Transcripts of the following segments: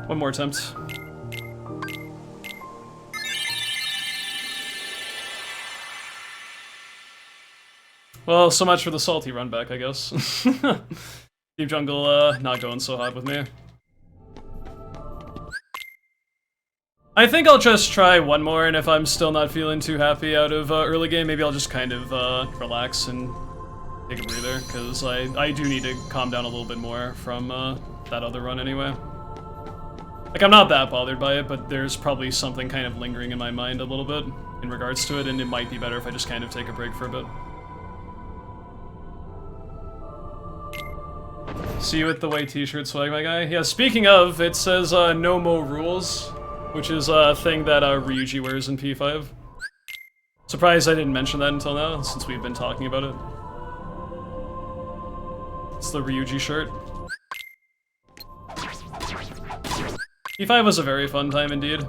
One more attempt. Well, so much for the salty run back, I guess. Deep Jungle, not going so hot with me. I think I'll just try one more, and if I'm still not feeling too happy out of early game, maybe I'll just kind of relax and take a breather, because I do need to calm down a little bit more from that other run anyway. Like, I'm not that bothered by it, but there's probably something kind of lingering in my mind a little bit in regards to it, and it might be better if I just kind of take a break for a bit. See you at the white t-shirt swag, my guy. Yeah, speaking of, it says no more rules, which is a thing that Ryuji wears in P5. Surprised I didn't mention that until now, since we've been talking about it. It's the Ryuji shirt. P5 was a very fun time indeed.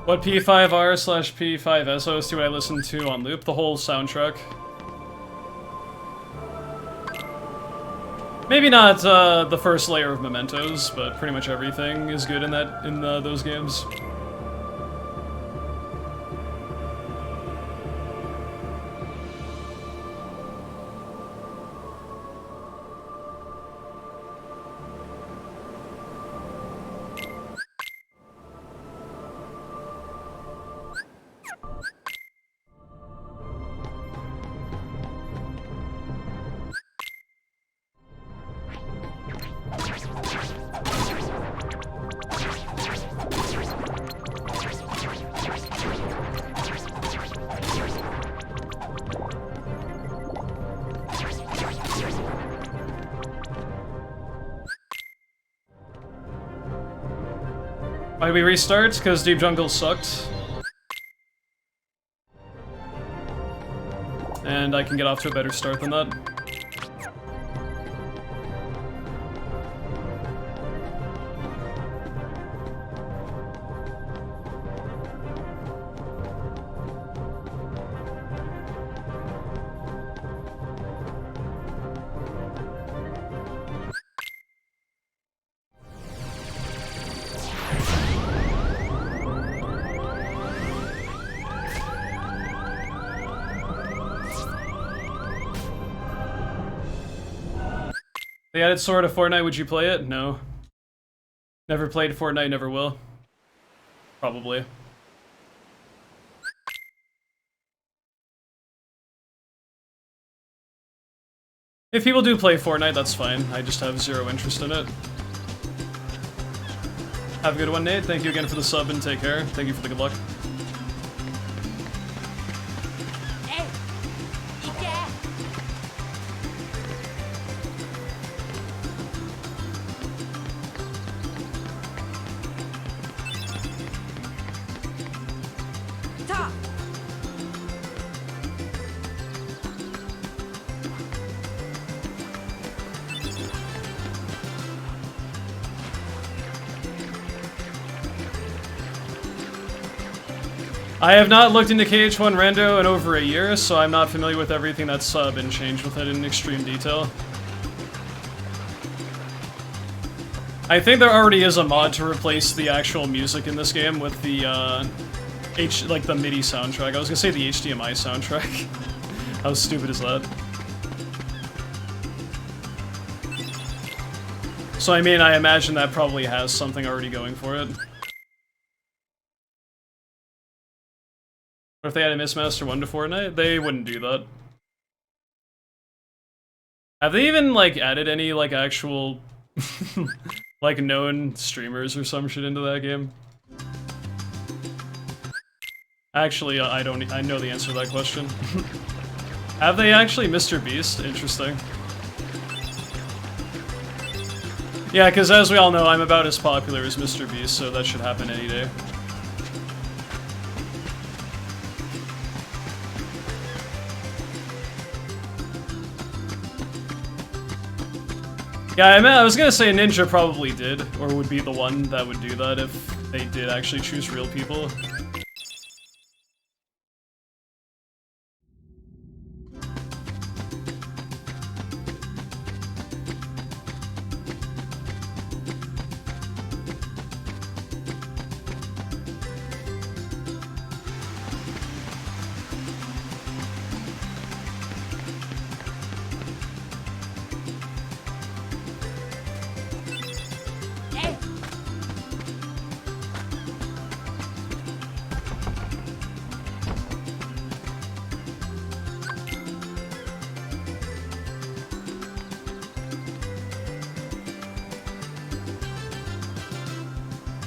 What P5R/P5S do I listen to on loop? The whole soundtrack. Maybe not the first layer of mementos, but pretty much everything is good in those games. Why did we restart? Because Deep Jungle sucked. And I can get off to a better start than that. They added Sora to Fortnite, would you play it? No. Never played Fortnite, never will. Probably. If people do play Fortnite, that's fine. I just have zero interest in it. Have a good one, Nate. Thank you again for the sub and take care. Thank you for the good luck. I have not looked into KH1 Rando in over a year, so I'm not familiar with everything that's been changed with it in extreme detail. I think there already is a mod to replace the actual music in this game with the like the MIDI soundtrack. I was gonna say the HDMI soundtrack. How stupid is that? So I mean, I imagine that probably has something already going for it. What if they had a Mistmaster 1 to Fortnite? They wouldn't do that. Have they even, like, added any, like, actual, like, known streamers or some shit into that game? Actually, I know the answer to that question. Have they actually? Mr. Beast? Interesting. Yeah, because as we all know, I'm about as popular as Mr. Beast, so that should happen any day. Yeah, I was gonna say Ninja probably did, or would be the one that would do that if they did actually choose real people.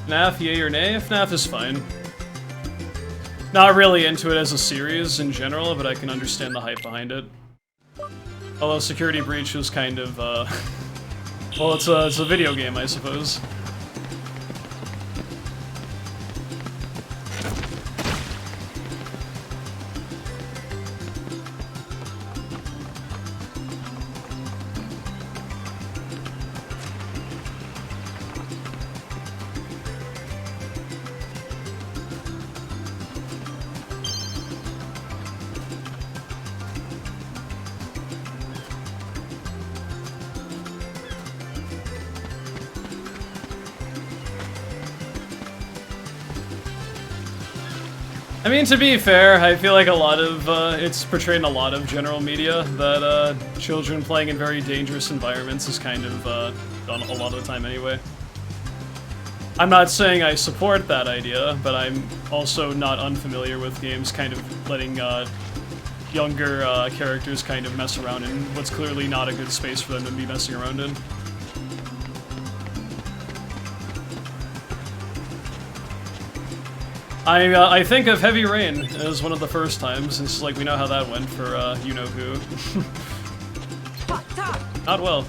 FNAF, yay or nay? FNAF is fine. Not really into it as a series in general, but I can understand the hype behind it. Although Security Breach was kind of, well, it's a video game, I suppose. I mean, to be fair, I feel like a lot of, it's portrayed in a lot of general media that, children playing in very dangerous environments is kind of, done a lot of the time anyway. I'm not saying I support that idea, but I'm also not unfamiliar with games kind of letting, younger, characters kind of mess around in what's clearly not a good space for them to be messing around in. I think of Heavy Rain as one of the first times, since like we know how that went for you know who. Not well.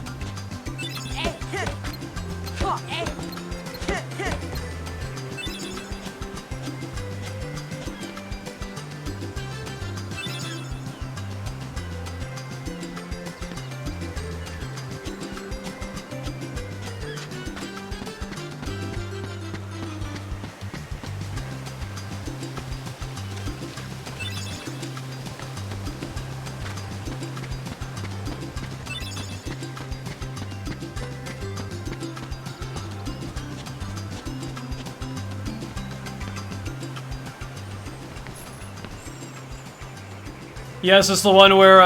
Yes, it's the one where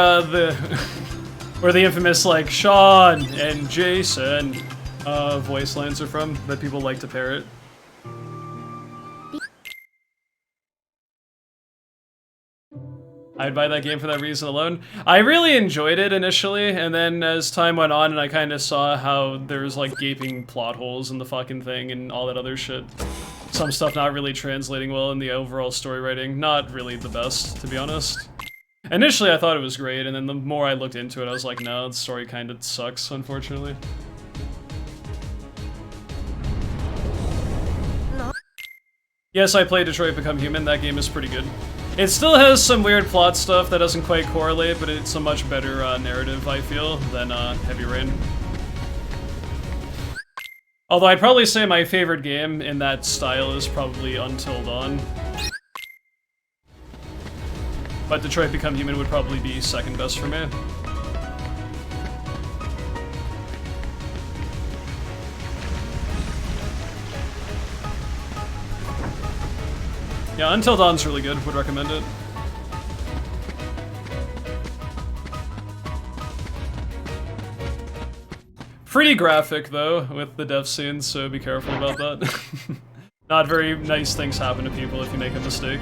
where the infamous like Sean and Jason voice lines are from that people like to parrot. I'd buy that game for that reason alone. I really enjoyed it initially, and then as time went on and I kind of saw how there was like gaping plot holes in the fucking thing and all that other shit. Some stuff not really translating well in the overall story writing. Not really the best, to be honest. Initially I thought it was great, and then the more I looked into it I was like, no, the story kind of sucks, unfortunately. No. Yes, I played Detroit Become Human. That game is pretty good. It still has some weird plot stuff that doesn't quite correlate, but it's a much better narrative, I feel, than Heavy Rain. Although I'd probably say my favorite game in that style is probably Until Dawn. But Detroit Become Human would probably be second best for me. Yeah, Until Dawn's really good. Would recommend it. Pretty graphic, though, with the death scenes, so be careful about that. Not very nice things happen to people if you make a mistake.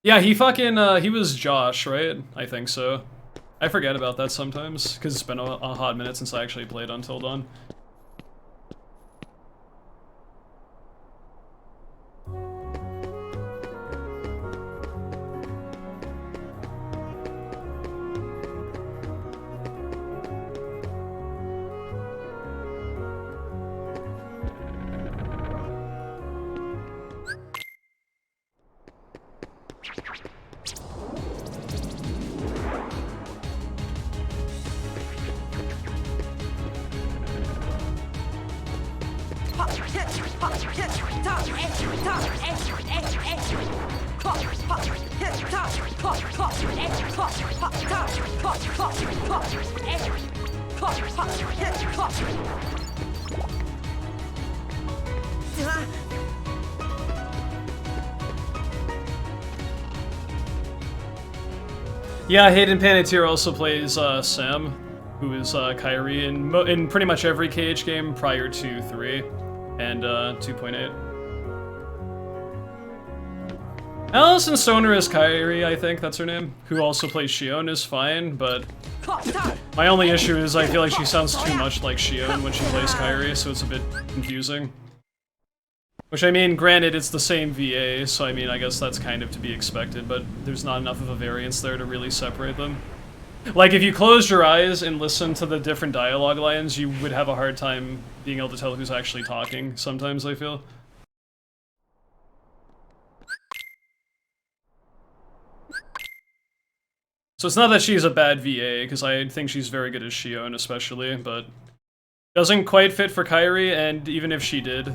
Yeah, he fucking, he was Josh, right? I think so. I forget about that sometimes, because it's been a hot minute since I actually played Until Dawn. Yeah, Hayden Panettiere also plays Sam, who is Kyrie in pretty much every KH game prior to 3 and 2.8. Alison Stoner is Kyrie, I think that's her name, who also plays Shion, is fine, but my only issue is I feel like she sounds too much like Shion when she plays Kyrie, so it's a bit confusing. Which, I mean, granted, it's the same VA, so I mean, I guess that's kind of to be expected, but there's not enough of a variance there to really separate them. Like, if you closed your eyes and listened to the different dialogue lines, you would have a hard time being able to tell who's actually talking, sometimes, I feel. So it's not that she's a bad VA, because I think she's very good as Shion, especially, but doesn't quite fit for Kyrie, and even if she did,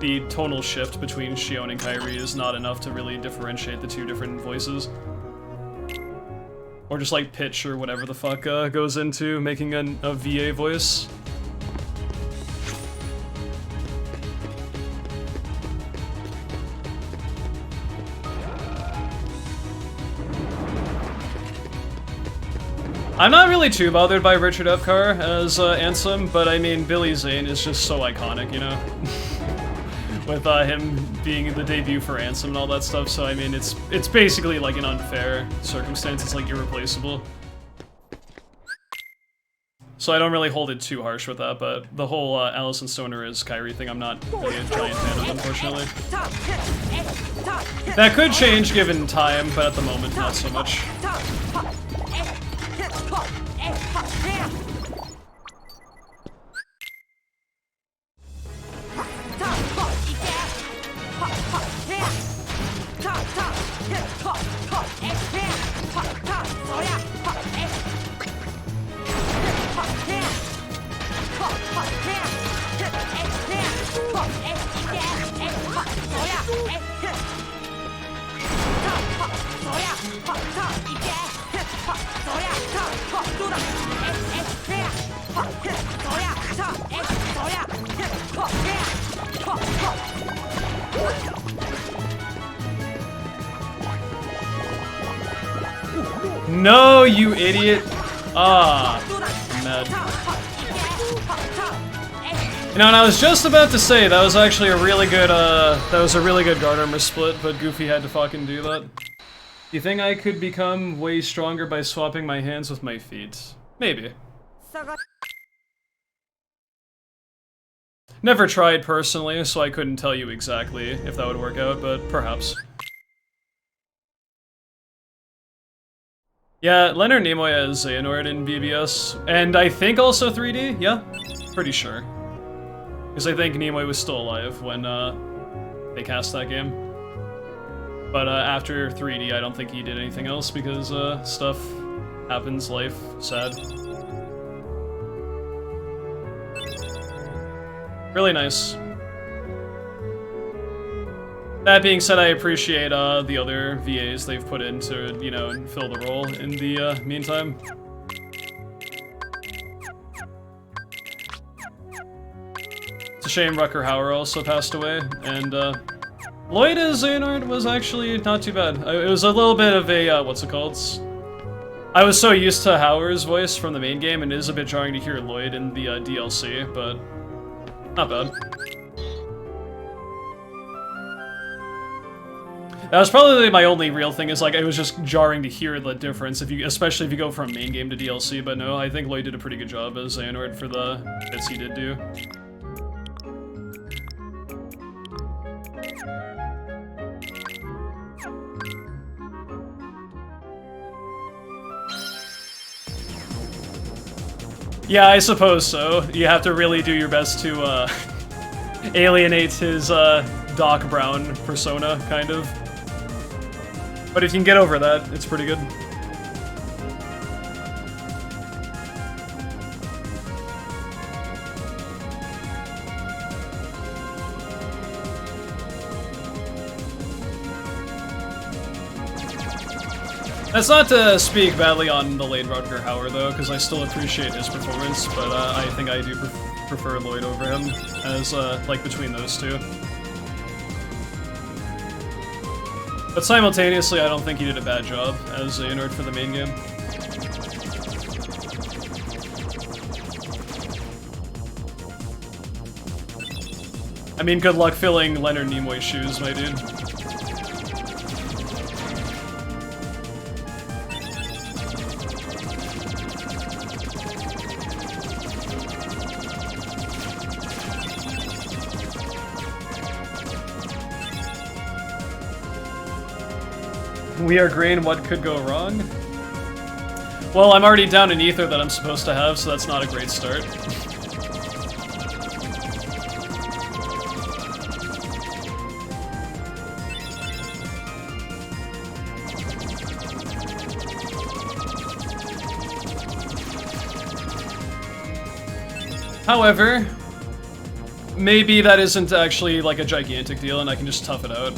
the tonal shift between Shion and Kyrie is not enough to really differentiate the two different voices. Or just like pitch or whatever the fuck goes into making a VA voice. I'm not really too bothered by Richard Epcar as Ansem, but I mean, Billy Zane is just so iconic, you know? With him being the debut for Ansem and all that stuff, so I mean, it's basically like an unfair circumstance, it's like irreplaceable. So I don't really hold it too harsh with that, but the whole Alison Stoner is Kyrie thing, I'm not really a giant fan of, unfortunately. That could change given time, but at the moment, not so much. No, you idiot! Ah, mad. You know, and I was just about to say that was actually a really good guard armor split, but Goofy had to fucking do that. You think I could become way stronger by swapping my hands with my feet? Maybe. Never tried personally, so I couldn't tell you exactly if that would work out, but perhaps. Yeah, Leonard Nimoy as Xehanort in BBS, and I think also 3D, yeah? Pretty sure. Because I think Nimoy was still alive when they cast that game. But after 3D, I don't think he did anything else because stuff happens, life, sad. Really nice. That being said, I appreciate the other VAs they've put in to, you know, fill the role in the meantime. It's a shame Rutger Hauer also passed away, and Lloyd as Xehanort was actually not too bad. It was a little bit of a, what's it called? I was so used to Hauer's voice from the main game, and it is a bit jarring to hear Lloyd in the DLC, but not bad. That was probably my only real thing, is like, it was just jarring to hear the difference, if you, especially if you go from main game to DLC, but no, I think Lloyd did a pretty good job as Xehanort for the bits he did do. Yeah, I suppose so. You have to really do your best to, alienate his, Doc Brown persona, kind of. But if you can get over that, it's pretty good. That's not to speak badly on the late Rutger Hauer, though, because I still appreciate his performance, but I think I do prefer Lloyd over him, as, like, between those two. But simultaneously, I don't think he did a bad job as Xehanort for the main game. I mean, good luck filling Leonard Nimoy's shoes, my dude. We are green, what could go wrong? Well, I'm already down an ether that I'm supposed to have, so that's not a great start. However, maybe that isn't actually like a gigantic deal and I can just tough it out.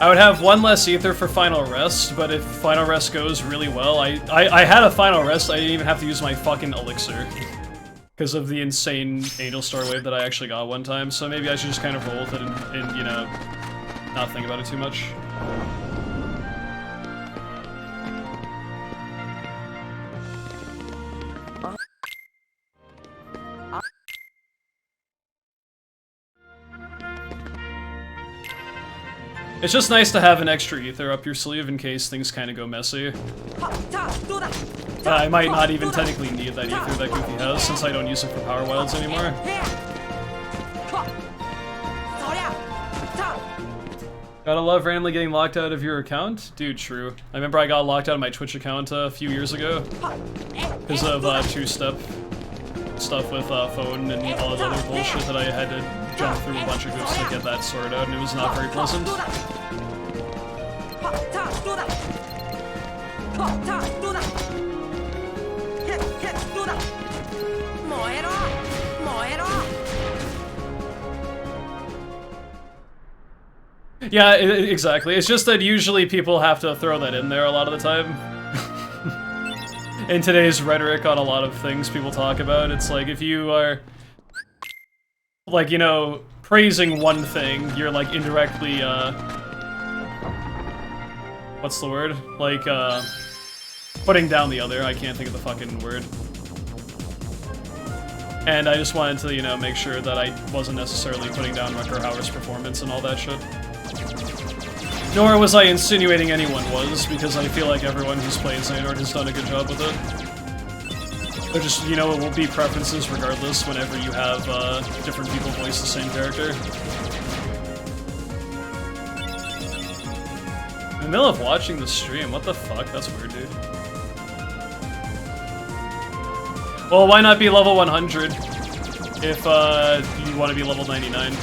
I would have one less ether for Final Rest, but if Final Rest goes really well, I had a Final Rest, I didn't even have to use my fucking elixir. Because of the insane Angel Star wave that I actually got one time, so maybe I should just kind of roll with it and you know, not think about it too much. It's just nice to have an extra ether up your sleeve in case things kind of go messy. I might not even technically need that ether that Goofy has, since I don't use it for Power Wilds anymore. Gotta love randomly getting locked out of your account? Dude, true. I remember I got locked out of my Twitch account a few years ago because of two-step stuff with phone and all that other bullshit that I had to jump through a bunch of hoops to get that sorted out, and it was not very pleasant. Yeah, exactly. It's just that usually people have to throw that in there a lot of the time. In today's rhetoric on a lot of things people talk about, it's like if you are, like, you know, praising one thing, you're like indirectly, what's the word? Like, putting down the other. I can't think of the fucking word. And I just wanted to, you know, make sure that I wasn't necessarily putting down Rutger Hauer's performance and all that shit. Nor was I insinuating anyone was, because I feel like everyone who's played Xehanort has done a good job with it. They're just, you know, it will be preferences regardless whenever you have different people voice the same character. In the middle of watching the stream, what the fuck? That's weird, dude. Well, why not be level 100 if you want to be level 99?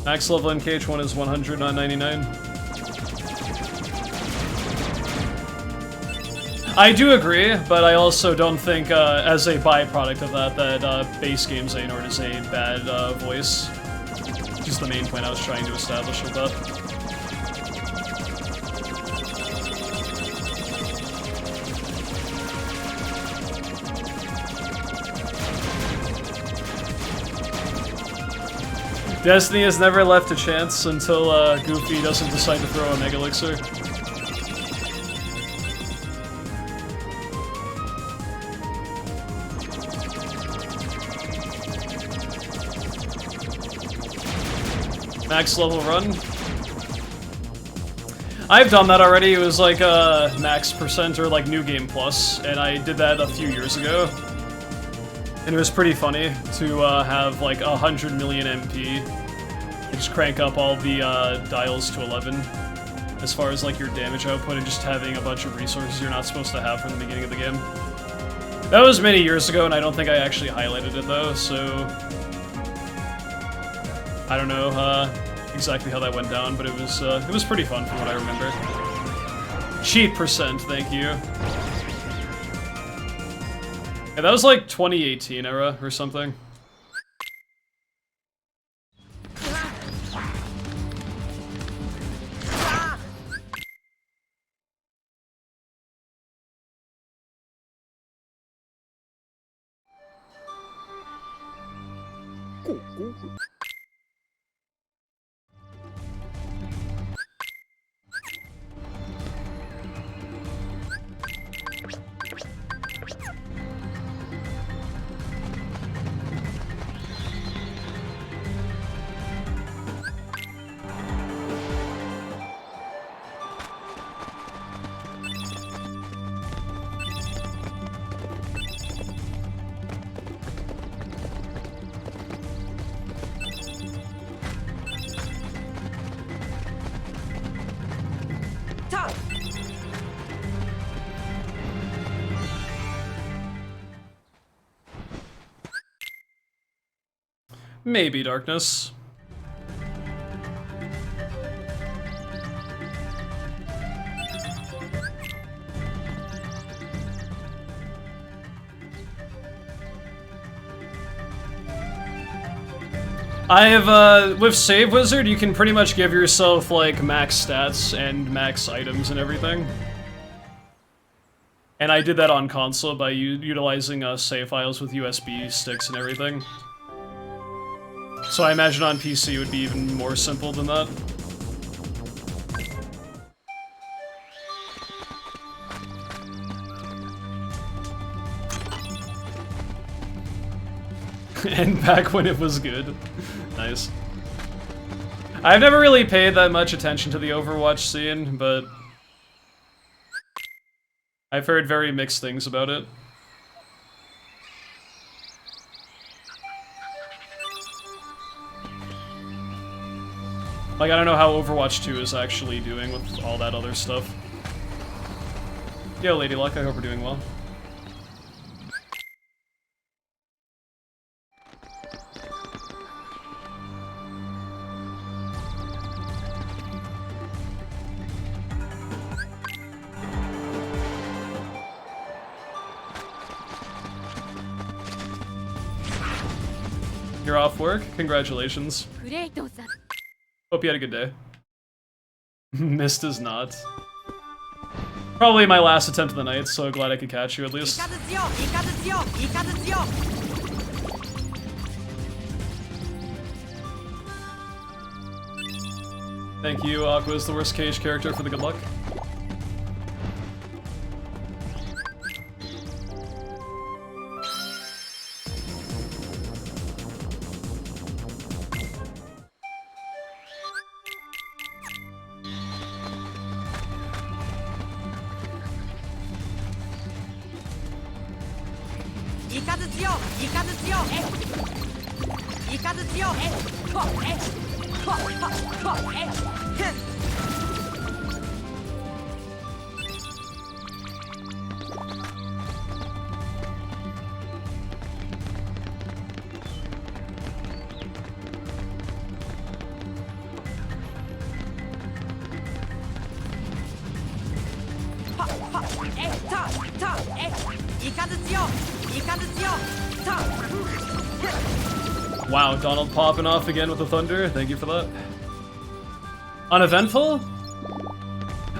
Max level in KH1 is 100, not 99. I do agree, but I also don't think, as a byproduct of that, that base game Xehanort is a bad voice. Just the main point I was trying to establish with that. Destiny has never left a chance until Goofy doesn't decide to throw a Mega Elixir. Max level run. I've done that already. It was like max percent or like New Game Plus, and I did that a few years ago. And it was pretty funny to have like 100 million MP and just crank up all the dials to 11 as far as like your damage output and just having a bunch of resources you're not supposed to have from the beginning of the game. That was many years ago, and I don't think I actually highlighted it though, so I don't know exactly how that went down, but it was pretty fun from what I remember. Cheat percent, thank you. Yeah, that was like 2018 era or something. Maybe darkness. I have, with Save Wizard, you can pretty much give yourself, like, max stats and max items and everything. And I did that on console by utilizing save files with USB sticks and everything. So I imagine on PC it would be even more simple than that. And back when it was good. Nice. I've never really paid that much attention to the Overwatch scene, but I've heard very mixed things about it. Like, I don't know how Overwatch 2 is actually doing with all that other stuff. Yo, Lady Luck, I hope we're doing well. You're off work? Congratulations. Hope you had a good day. Missed is not. Probably my last attempt of the night, so glad I could catch you at least. Thank you, Aqua is the worst cage character for the good luck. Wow, Donald popping off again with the thunder. Thank you for that. Uneventful?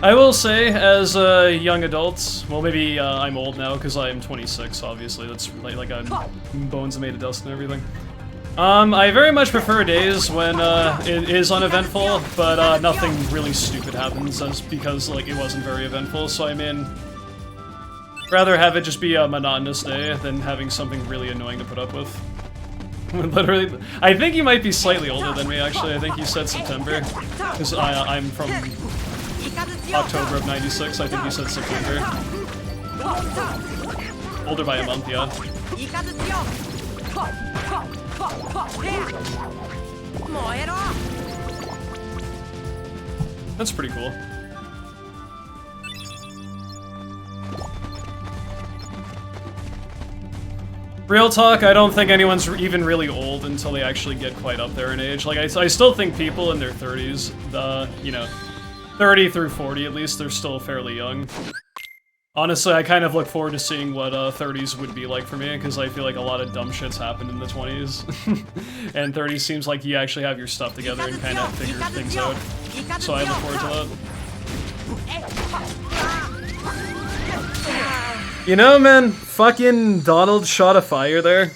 I will say, as a young adult, well, maybe I'm old now because I'm 26, obviously. That's like I'm bones made of dust and everything. I very much prefer days when it is uneventful, but nothing really stupid happens because like it wasn't very eventful, so I mean, rather have it just be a monotonous day than having something really annoying to put up with. Literally, I think you might be slightly older than me actually, I think you said September, because I'm from October of 96, I think you said September. Older by a month, yeah. That's pretty cool. Real talk, I don't think anyone's even really old until they actually get quite up there in age. Like, I still think people in their 30s, you know, 30 through 40 at least, they're still fairly young. Honestly, I kind of look forward to seeing what 30s would be like for me, because I feel like a lot of dumb shit's happened in the 20s. And 30s seems like you actually have your stuff together and kind of figure things out. So I look forward to that. You know, man, fucking Donald shot a fire there.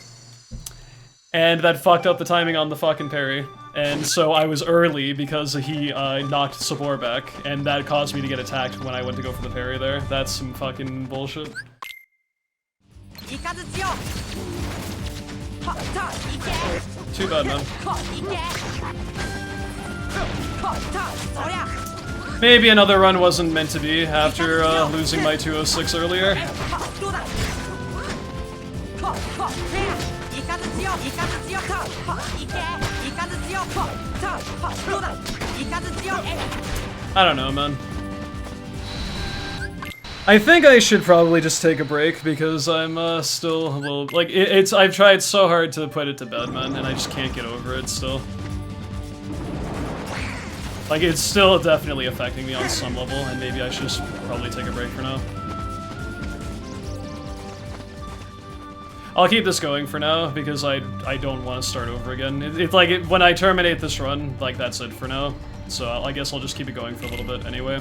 And that fucked up the timing on the fucking parry. And so I was early because he knocked Sabor back, and that caused me to get attacked when I went to go for the parry there. That's some fucking bullshit. Too bad, man. Maybe another run wasn't meant to be after losing my 206 earlier. I don't know, man. I think I should probably just take a break because I'm still a little like I've tried so hard to put it to bed, man, and I just can't get over it still. Like, it's still definitely affecting me on some level, and maybe I should just probably take a break for now. I'll keep this going for now, because I don't want to start over again. It's like, when I terminate this run, like, that's it for now. So I guess I'll just keep it going for a little bit anyway.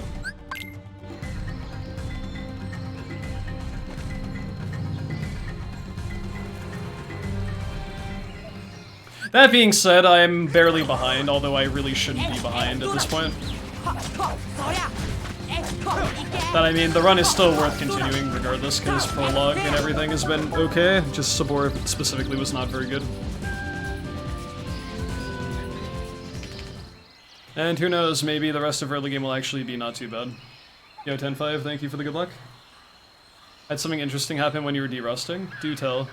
That being said, I'm barely behind, although I really shouldn't be behind at this point. But I mean, the run is still worth continuing regardless, because prologue and everything has been okay, just Sabor specifically was not very good. And who knows, maybe the rest of early game will actually be not too bad. Yo, 10-5, thank you for the good luck. Had something interesting happen when you were derusting? Do tell.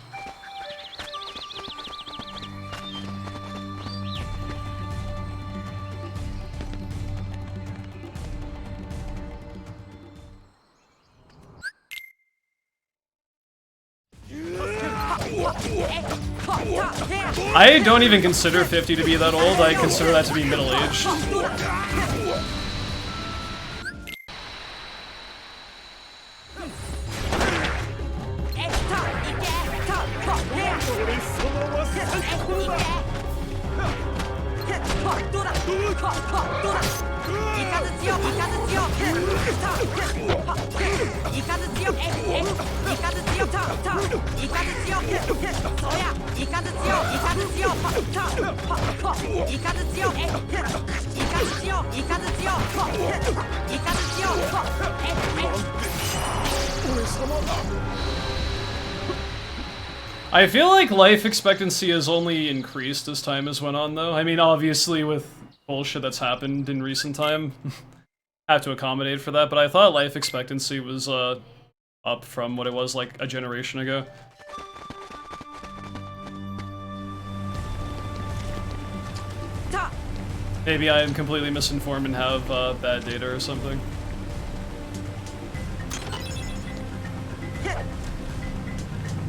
I don't even consider 50 to be that old, I consider that to be middle-aged. I feel like life expectancy has only increased as time has went on, though. I mean, obviously with bullshit that's happened in recent time, have to accommodate for that, but I thought life expectancy was up from what it was like a generation ago. Maybe I am completely misinformed and have bad data or something.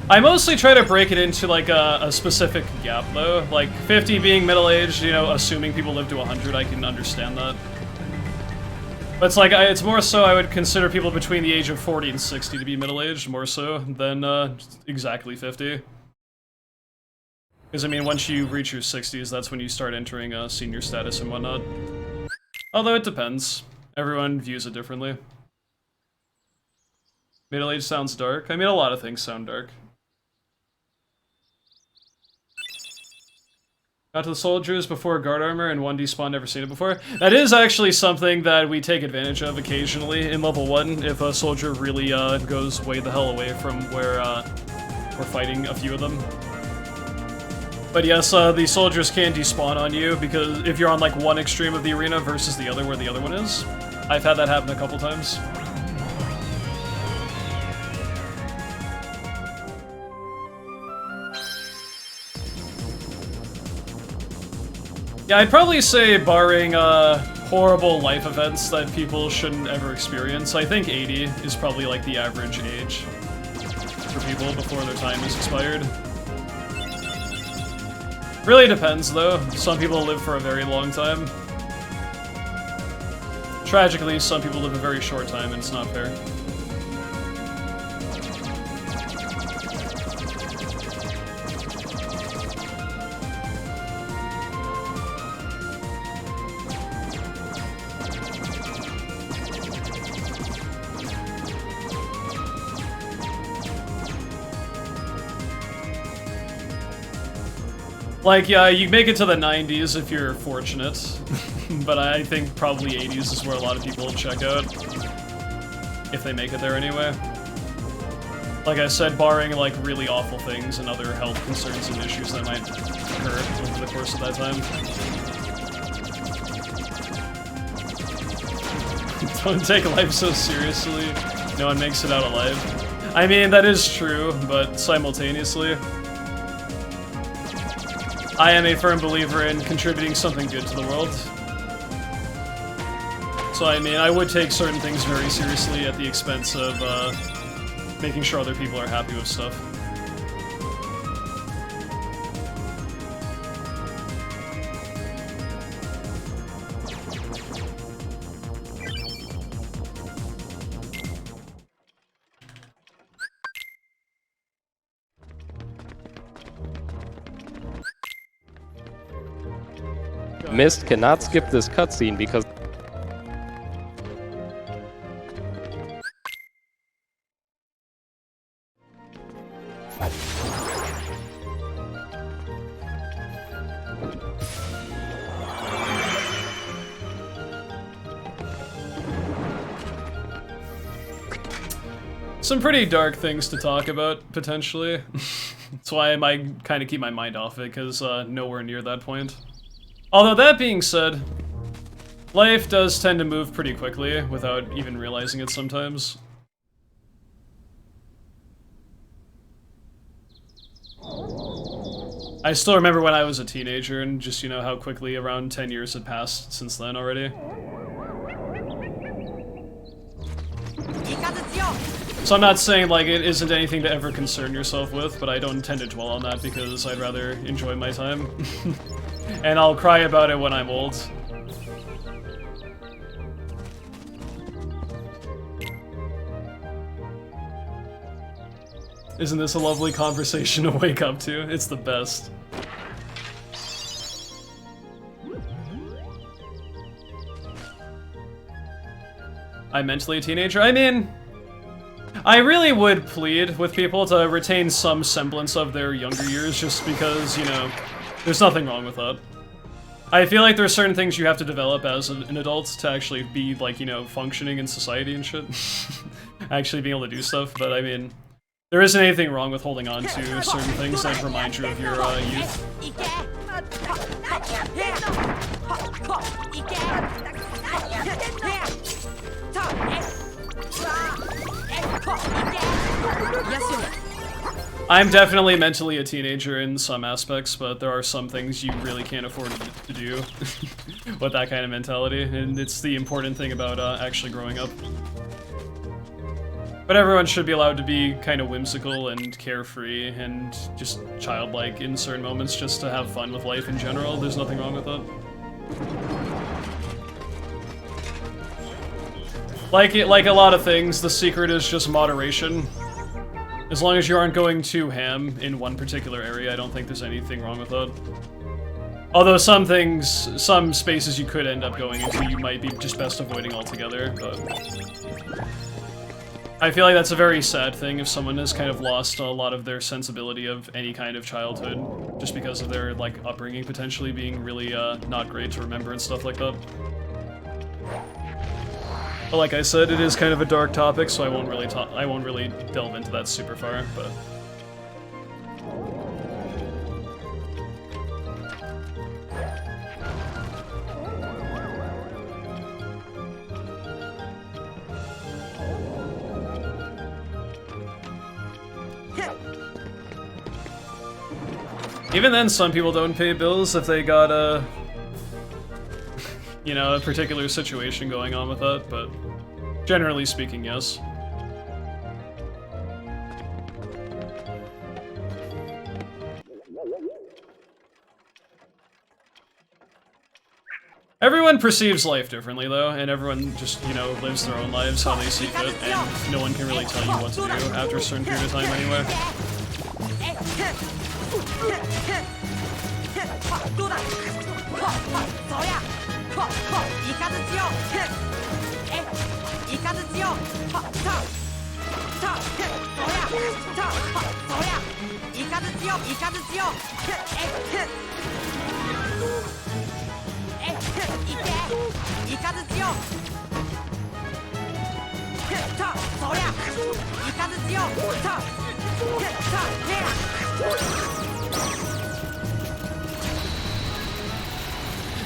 I mostly try to break it into like a specific gap though, like 50 being middle-aged, you know, assuming people live to 100, I can understand that. But it's like, it's more so I would consider people between the age of 40 and 60 to be middle-aged, more so than exactly 50. Because I mean, once you reach your 60s, that's when you start entering senior status and whatnot. Although it depends. Everyone views it differently. Middle-age sounds dark. I mean, a lot of things sound dark. Got to the soldiers before guard armor and 1 despawn, never seen it before. That is actually something that we take advantage of occasionally in level 1 if a soldier really goes way the hell away from where we're fighting a few of them. But yes, the soldiers can despawn on you because if you're on like one extreme of the arena versus the other where the other one is. I've had that happen a couple times. Yeah, I'd probably say barring horrible life events that people shouldn't ever experience, I think 80 is probably like the average age for people before their time is expired. Really depends though. Some people live for a very long time. Tragically, some people live a very short time and it's not fair. Like, yeah, you make it to the 90s if you're fortunate, but I think probably 80s is where a lot of people check out, if they make it there anyway. Like I said, barring like really awful things and other health concerns and issues that might occur over the course of that time. Don't take life so seriously. No one makes it out alive. I mean, that is true, but simultaneously, I am a firm believer in contributing something good to the world. So I mean, I would take certain things very seriously at the expense of making sure other people are happy with stuff. Mist cannot skip this cutscene because some pretty dark things to talk about, potentially. That's why I might kind of keep my mind off it, because nowhere near that point. Although that being said, life does tend to move pretty quickly without even realizing it sometimes. I still remember when I was a teenager and just, you know, how quickly around 10 years had passed since then already. So I'm not saying, like, it isn't anything to ever concern yourself with, but I don't tend to dwell on that because I'd rather enjoy my time. And I'll cry about it when I'm old. Isn't this a lovely conversation to wake up to? It's the best. I'm mentally a teenager? I mean, I really would plead with people to retain some semblance of their younger years just because, you know, there's nothing wrong with that. I feel like there's certain things you have to develop as an adult to actually be, like, you know, functioning in society and shit. Actually being able to do stuff, but I mean, there isn't anything wrong with holding on to certain things that remind you of your youth. I'm definitely mentally a teenager in some aspects, but there are some things you really can't afford to do with that kind of mentality, and it's the important thing about actually growing up. But everyone should be allowed to be kind of whimsical and carefree and just childlike in certain moments just to have fun with life in general. There's nothing wrong with that. Like a lot of things, the secret is just moderation. As long as you aren't going too ham in one particular area, I don't think there's anything wrong with that. Although some things, some spaces you could end up going into, you might be just best avoiding altogether, but... I feel like that's a very sad thing if someone has kind of lost a lot of their sensibility of any kind of childhood just because of their, like, upbringing potentially being really, not great to remember and stuff like that. But like I said, it is kind of a dark topic, so I won't really delve into that super far, but... Even then, some people don't pay bills if they got a, you know, a particular situation going on with that, but generally speaking, yes. Everyone perceives life differently, though, and everyone just, you know, lives their own lives how they see fit, and no one can really tell you what to do after a certain period of time anyway.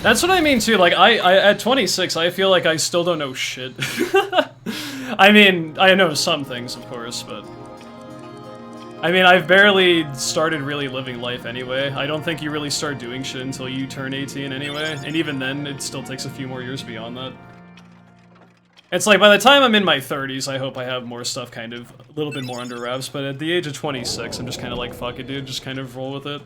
That's what I mean too, like, I at 26, I feel like I still don't know shit. I mean, I know some things, of course, but... I mean, I've barely started really living life anyway. I don't think you really start doing shit until you turn 18 anyway, and even then, it still takes a few more years beyond that. It's like, by the time I'm in my 30s, I hope I have more stuff kind of a little bit more under wraps, but at the age of 26, I'm just kind of like, fuck it, dude, just kind of roll with it.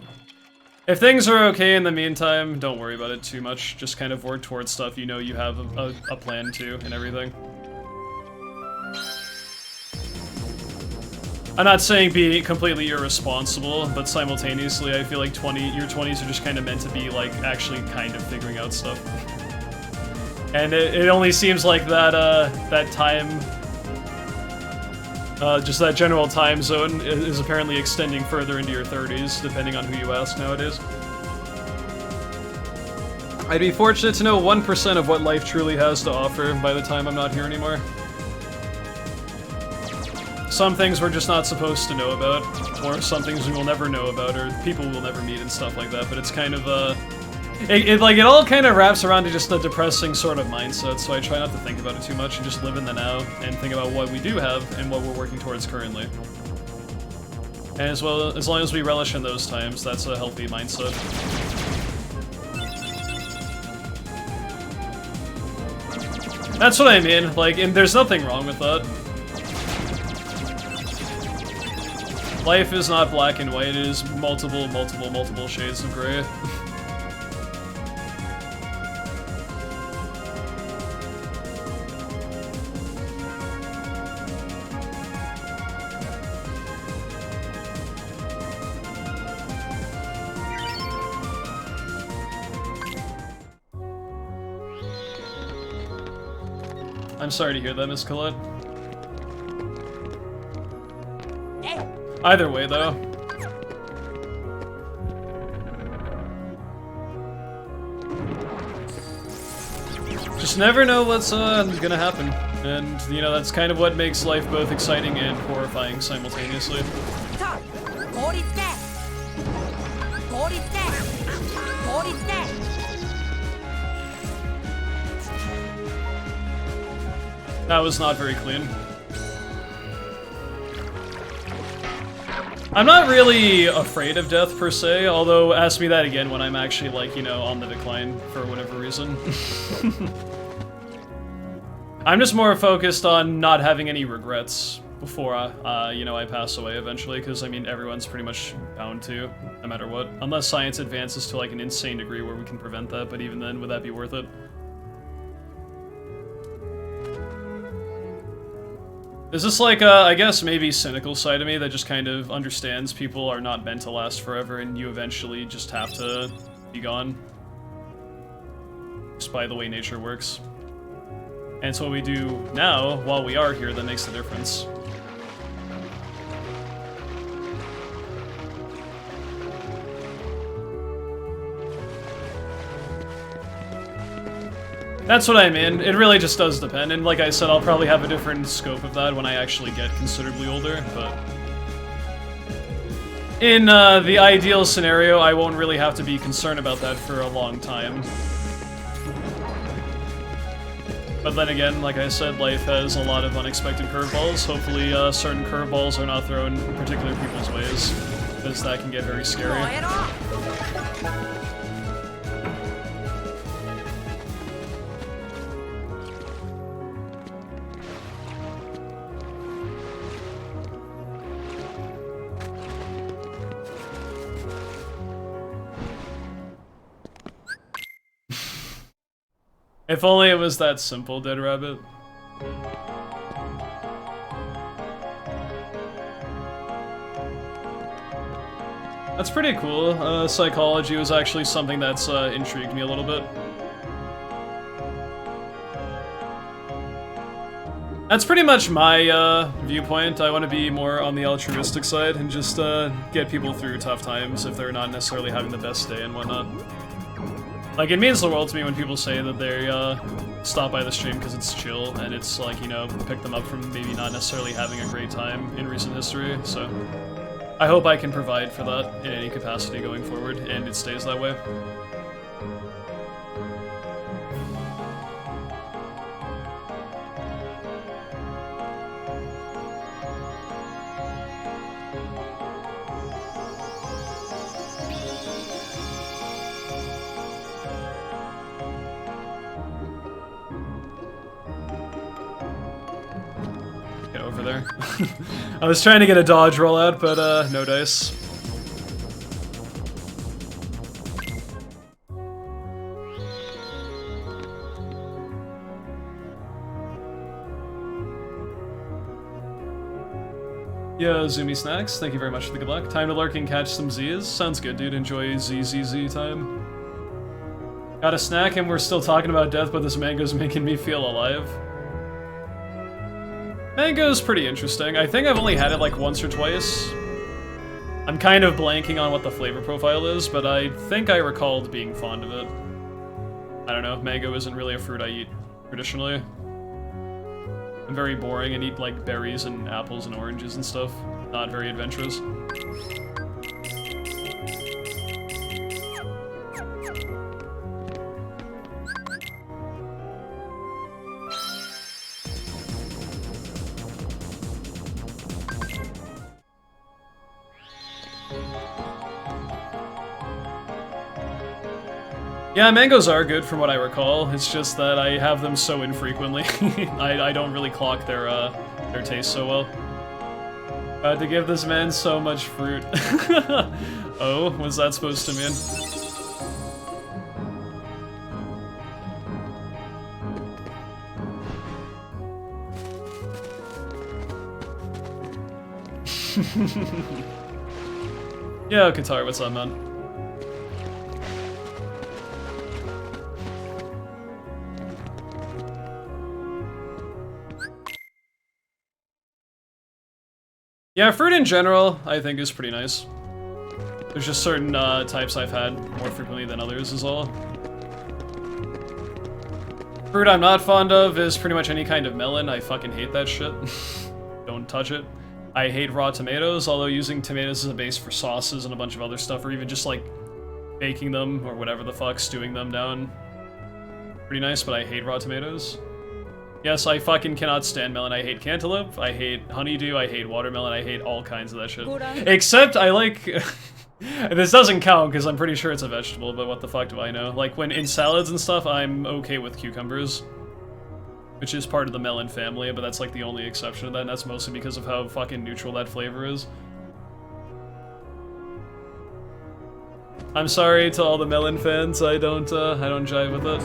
If things are okay in the meantime, don't worry about it too much. Just kind of work towards stuff you know you have a plan to and everything. I'm not saying be completely irresponsible, but simultaneously I feel like your 20s are just kind of meant to be like actually kind of figuring out stuff. And it only seems like that that time, just that general time zone is apparently extending further into your 30s, depending on who you ask nowadays. I'd be fortunate to know 1% of what life truly has to offer by the time I'm not here anymore. Some things we're just not supposed to know about, or some things we will never know about, or people we'll never meet and stuff like that, but it's kind of, it all kind of wraps around to just a depressing sort of mindset, so I try not to think about it too much and just live in the now and think about what we do have and what we're working towards currently. And as long as we relish in those times, that's a healthy mindset. That's what I mean, like, and there's nothing wrong with that. Life is not black and white, it is multiple shades of gray. I'm sorry to hear that, Miss Colette. Either way, though. Just never know what's gonna happen. And, you know, that's kind of what makes life both exciting and horrifying simultaneously. That was not very clean. I'm not really afraid of death, per se, although ask me that again when I'm actually, like, you know, on the decline for whatever reason. I'm just more focused on not having any regrets before, you know, I pass away eventually, because, I mean, everyone's pretty much bound to, no matter what. Unless science advances to, like, an insane degree where we can prevent that, but even then, would that be worth it? Is this like I guess maybe cynical side of me that just kind of understands people are not meant to last forever and you eventually just have to be gone? Just by the way nature works. And it's what we do now, while we are here, that makes the difference. That's what I mean. It really just does depend, and like I said, I'll probably have a different scope of that when I actually get considerably older, but... In the ideal scenario, I won't really have to be concerned about that for a long time. But then again, like I said, life has a lot of unexpected curveballs. Hopefully, certain curveballs are not thrown particular people's ways, because that can get very scary. If only it was that simple, Dead Rabbit. That's pretty cool. Psychology was actually something that's intrigued me a little bit. That's pretty much my viewpoint. I want to be more on the altruistic side and just get people through tough times if they're not necessarily having the best day and whatnot. Like, it means the world to me when people say that they stop by the stream because it's chill, and it's like, you know, pick them up from maybe not necessarily having a great time in recent history, so... I hope I can provide for that in any capacity going forward, and it stays that way. There. I was trying to get a dodge rollout, but no dice. Yo, Zoomy Snacks, thank you very much for the good luck. Time to lurk and catch some Z's. Sounds good, dude. Enjoy ZZZ time. Got a snack and we're still talking about death, but this mango's making me feel alive. Mango's pretty interesting. I think I've only had it like once or twice. I'm kind of blanking on what the flavor profile is, but I think I recalled being fond of it. I don't know, mango isn't really a fruit I eat traditionally. I'm very boring and eat like berries and apples and oranges and stuff. Not very adventurous. Yeah, mangoes are good from what I recall. It's just that I have them so infrequently. I don't really clock their taste so well. About to give this man so much fruit. Oh, what's that supposed to mean? Yo, Qatar, what's up, man? Yeah, fruit in general, I think, is pretty nice. There's just certain types I've had more frequently than others is all. Fruit I'm not fond of is pretty much any kind of melon. I fucking hate that shit. Don't touch it. I hate raw tomatoes, although using tomatoes as a base for sauces and a bunch of other stuff, or even just like baking them or whatever the fuck, stewing them down. Pretty nice, but I hate raw tomatoes. Yes, I fucking cannot stand melon. I hate cantaloupe, I hate honeydew, I hate watermelon, I hate all kinds of that shit. Except I like... This doesn't count because I'm pretty sure it's a vegetable, but what the fuck do I know? Like when in salads and stuff, I'm okay with cucumbers. Which is part of the melon family, but that's like the only exception to that, and that's mostly because of how fucking neutral that flavor is. I'm sorry to all the melon fans, I don't jive with it.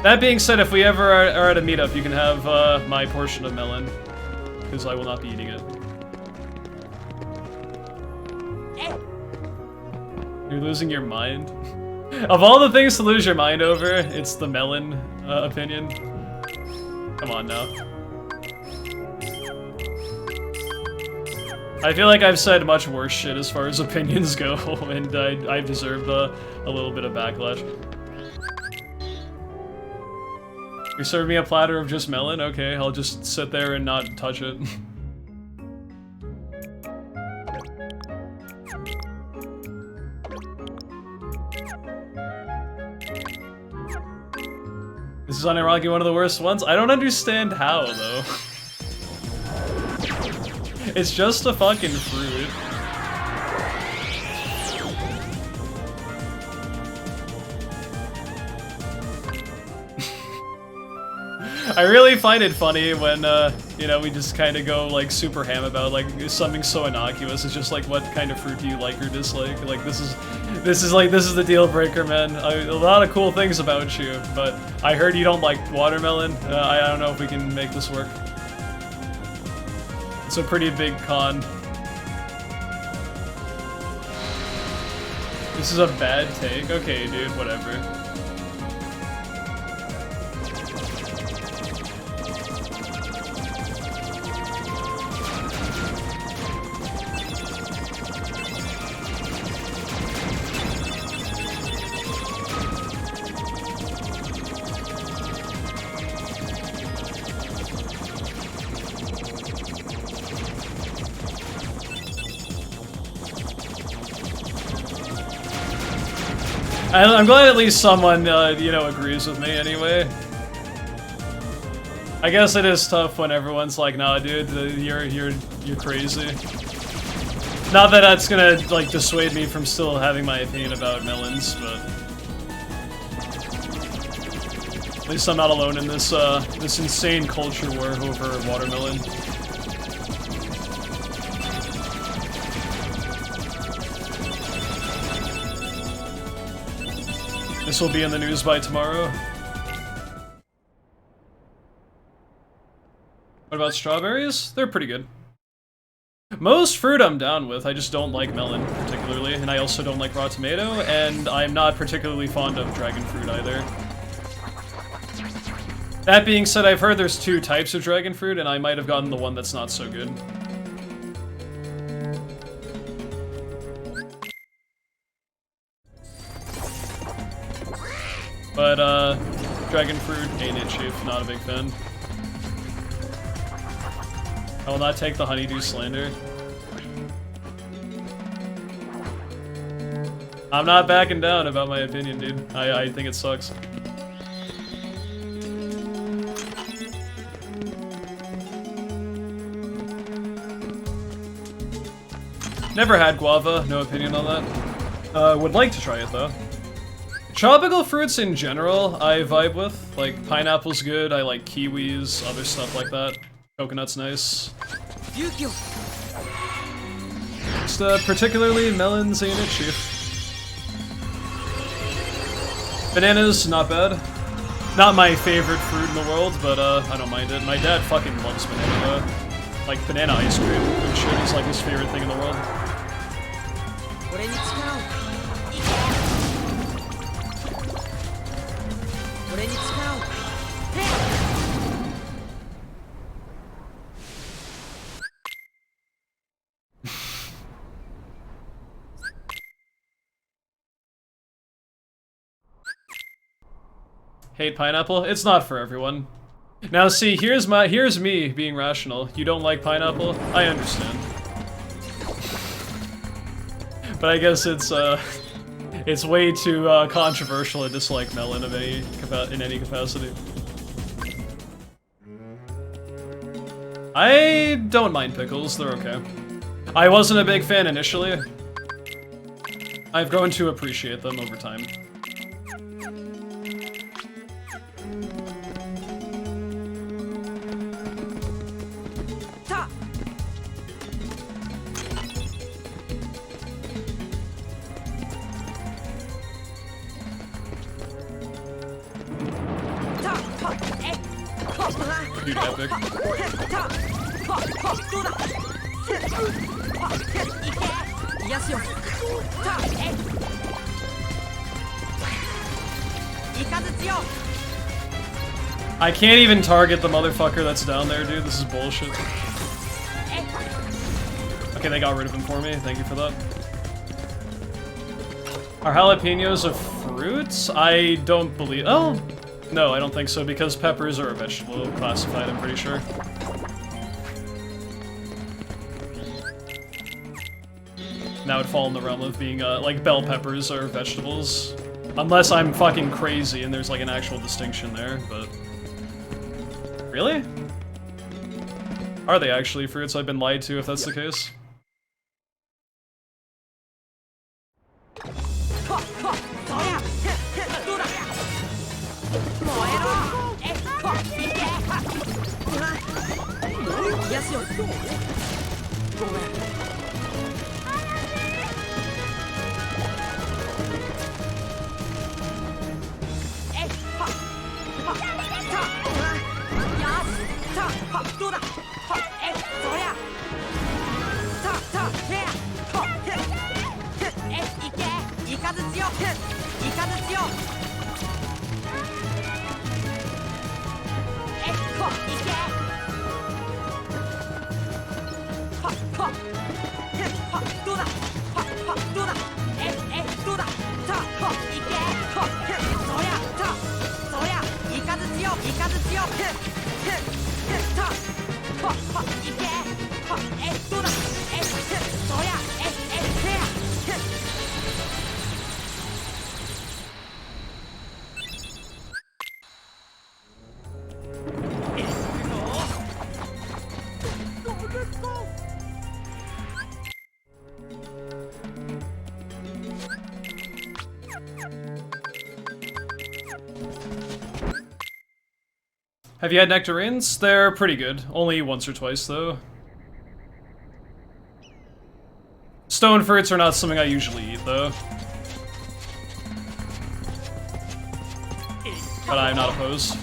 That being said, if we ever are at a meetup, you can have my portion of melon, because I will not be eating it. You're losing your mind? Of all the things to lose your mind over, it's the melon opinion. Come on now. I feel like I've said much worse shit as far as opinions go, and I've deserved a little bit of backlash. You serve me a platter of just melon? Okay, I'll just sit there and not touch it. This is unironically one of the worst ones. I don't understand how, though. It's just a fucking fruit. I really find it funny when, you know, we just kind of go, like, super ham about, like, something so innocuous. It's just like, what kind of fruit do you like or dislike? Like, this is the deal breaker, man. A lot of cool things about you, but I heard you don't like watermelon. I don't know if we can make this work. It's a pretty big con. This is a bad take? Okay, dude, whatever. I'm glad at least someone, you know, agrees with me anyway. I guess it is tough when everyone's like, nah, dude, you're crazy. Not that that's gonna, like, dissuade me from still having my opinion about melons, but... At least I'm not alone in this, this insane culture war over watermelon. This will be in the news by tomorrow. What about strawberries? They're pretty good. Most fruit I'm down with, I just don't like melon particularly, and I also don't like raw tomato, and I'm not particularly fond of dragon fruit either. That being said, I've heard there's 2 types of dragon fruit, and I might have gotten the one that's not so good. But, dragon fruit, ain't it, chief? Not a big fan. I will not take the honeydew slander. I'm not backing down about my opinion, dude. I think it sucks. Never had guava, no opinion on that. Would like to try it, though. Tropical fruits in general, I vibe with. Like, pineapple's good, I like kiwis, other stuff like that. Coconut's nice. Just, particularly melons ain't it, chief. Bananas, not bad. Not my favorite fruit in the world, but, I don't mind it. My dad fucking loves banana, like, banana ice cream and shit is like his favorite thing in the world. Hate pineapple? It's not for everyone. Now see, here's me being rational. You don't like pineapple? I understand. But I guess it's way too controversial to dislike melon in any capacity. I don't mind pickles, they're okay. I wasn't a big fan initially. I've grown to appreciate them over time. Dude, epic. I can't even target the motherfucker that's down there, dude. This is bullshit. Okay, they got rid of him for me. Thank you for that. Are jalapenos a fruit? I don't believe... Oh! No, I don't think so, because peppers are a vegetable classified, I'm pretty sure. That would fall in the realm of being, like, bell peppers are vegetables. Unless I'm fucking crazy and there's, like, an actual distinction there, but... Really? Are they actually fruits? I've been lied to if that's the case. Have you had nectarines? They're pretty good. Only once or twice, though. Stone fruits are not something I usually eat, though. But I'm not opposed.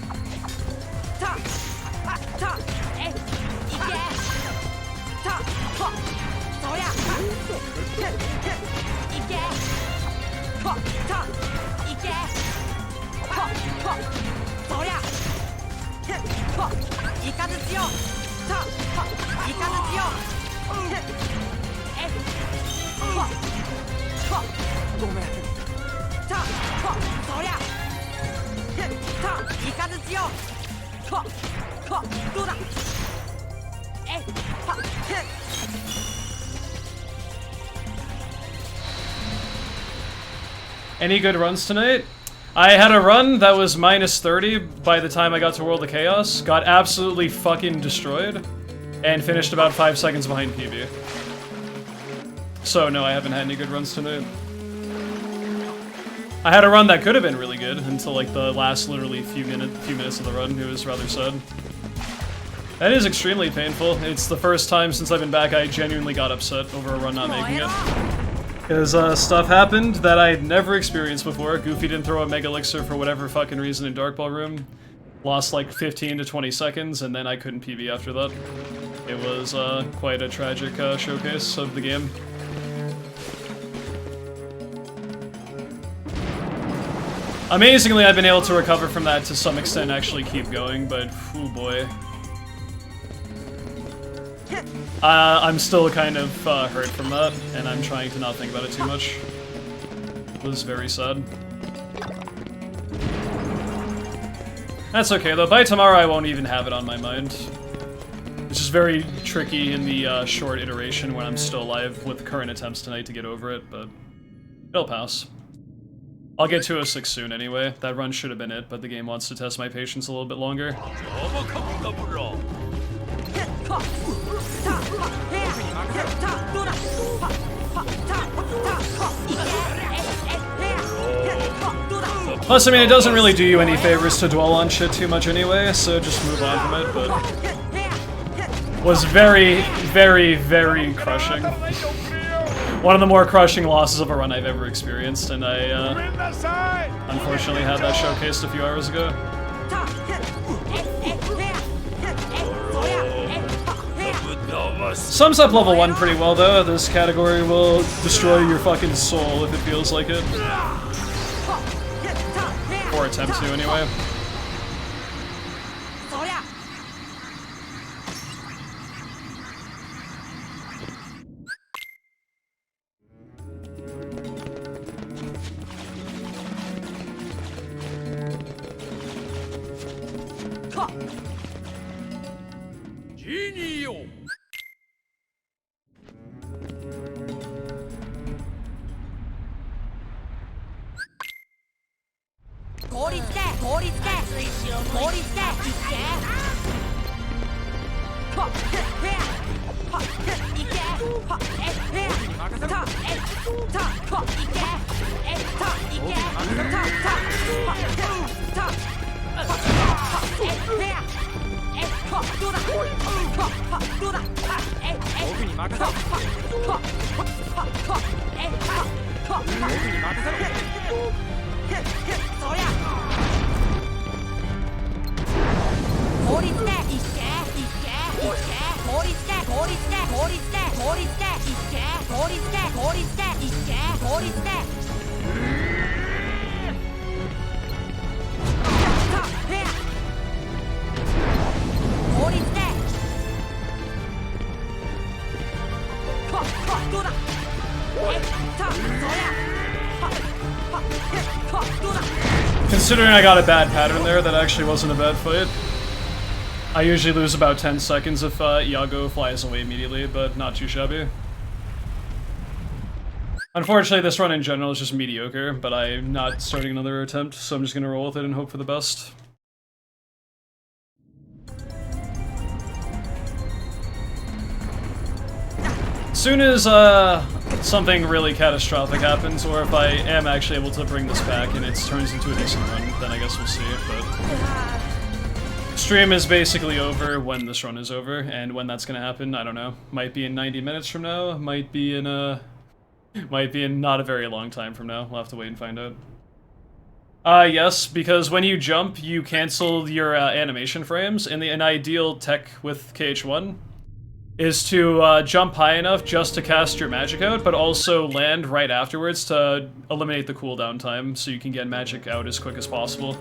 Any good runs tonight? I had a run that was minus 30 by the time I got to World of Chaos, got absolutely fucking destroyed, and finished about 5 seconds behind PB. So no, I haven't had any good runs tonight. I had a run that could have been really good until like the last literally few minutes of the run. It was rather sad. That is extremely painful. It's the first time since I've been back I genuinely got upset over a run not making it. Because stuff happened that I'd never experienced before. Goofy didn't throw a Mega Elixir for whatever fucking reason in Dark Ballroom. Lost like 15 to 20 seconds, and then I couldn't PB after that. It was quite a tragic showcase of the game. Amazingly, I've been able to recover from that to some extent and actually keep going, but oh boy. I'm still kind of hurt from that, and I'm trying to not think about it too much. It was very sad. That's okay though, by tomorrow I won't even have it on my mind. It's just very tricky in the short iteration when I'm still alive with current attempts tonight to get over it, but it'll pass. I'll get 206 soon anyway. That run should have been it, but the game wants to test my patience a little bit longer. Plus, I mean, it doesn't really do you any favors to dwell on shit too much anyway, so just move on from it, but... was very, very, very crushing. One of the more crushing losses of a run I've ever experienced, and I, unfortunately had that showcased a few hours ago. Sums up level 1 pretty well, though. This category will destroy your fucking soul if it feels like it. Or attempt to anyway. Considering I got a bad pattern there, that actually wasn't a bad fight. I usually lose about 10 seconds if Iago flies away immediately, but not too shabby. Unfortunately, this run in general is just mediocre, but I'm not starting another attempt, so I'm just gonna roll with it and hope for the best. As soon as something really catastrophic happens, or if I am actually able to bring this back and it turns into a decent run, then I guess we'll see. But stream is basically over when this run is over, and when that's gonna happen, I don't know. Might be in 90 minutes from now, might be in not a very long time from now. We'll have to wait and find out. Yes, because when you jump, you cancel your animation frames, and an ideal tech with KH1 is to jump high enough just to cast your magic out, but also land right afterwards to eliminate the cooldown time, so you can get magic out as quick as possible.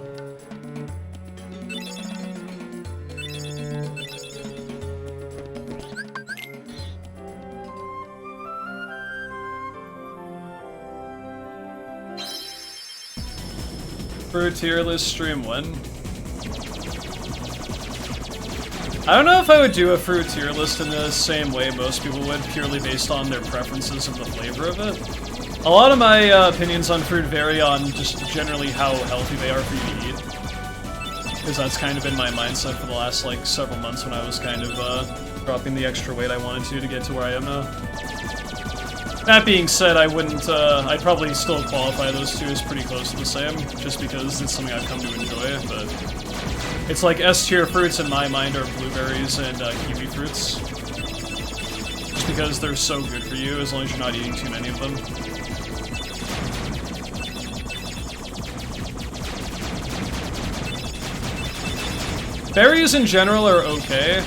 For tier list stream when? I don't know if I would do a fruit tier list in the same way most people would, purely based on their preferences of the flavor of it. A lot of my opinions on fruit vary on just generally how healthy they are for you to eat. Because that's kind of been my mindset for the last, like, several months when I was kind of dropping the extra weight I wanted to get to where I am now. That being said, I wouldn't, I'd probably still qualify those two as pretty close to the same, just because it's something I've come to enjoy, but it's like S-tier fruits in my mind are blueberries and kiwi fruits. Just because they're so good for you, as long as you're not eating too many of them. Berries in general are okay.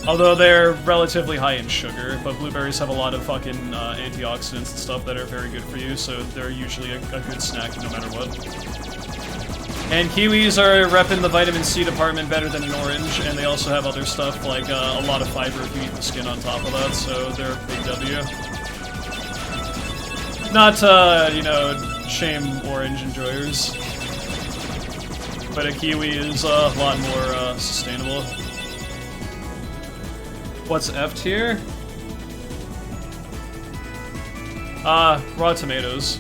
Although they're relatively high in sugar, but blueberries have a lot of fucking antioxidants and stuff that are very good for you, so they're usually a good snack no matter what. And kiwis are repping the vitamin C department better than an orange, and they also have other stuff like a lot of fiber if you eat the skin on top of that, so they're a big W. Not to, you know, shame orange enjoyers, but a kiwi is a lot more sustainable. What's F tier? Raw tomatoes.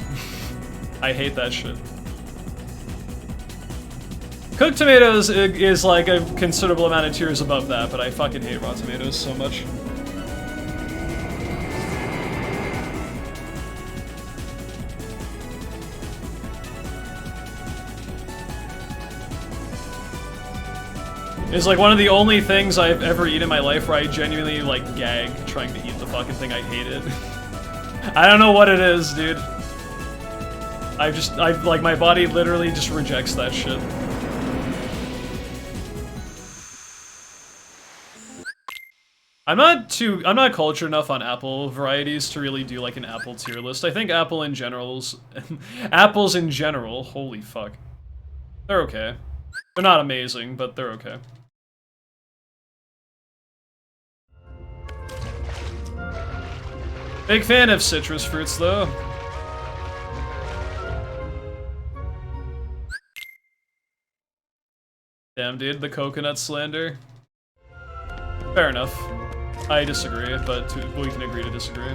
I hate that shit. Cooked tomatoes is like a considerable amount of tiers above that, but I fucking hate raw tomatoes so much. It's like one of the only things I've ever eaten in my life where I genuinely like gag trying to eat the fucking thing. I hate it. I don't know what it is, dude. Like my body literally just rejects that shit. I'm not cultured enough on apple varieties to really do like an apple tier list. I think apples in general, holy fuck. They're okay. They're not amazing, but they're okay. Big fan of citrus fruits, though. Damn, dude, the coconut slander. Fair enough. I disagree, but we can agree to disagree.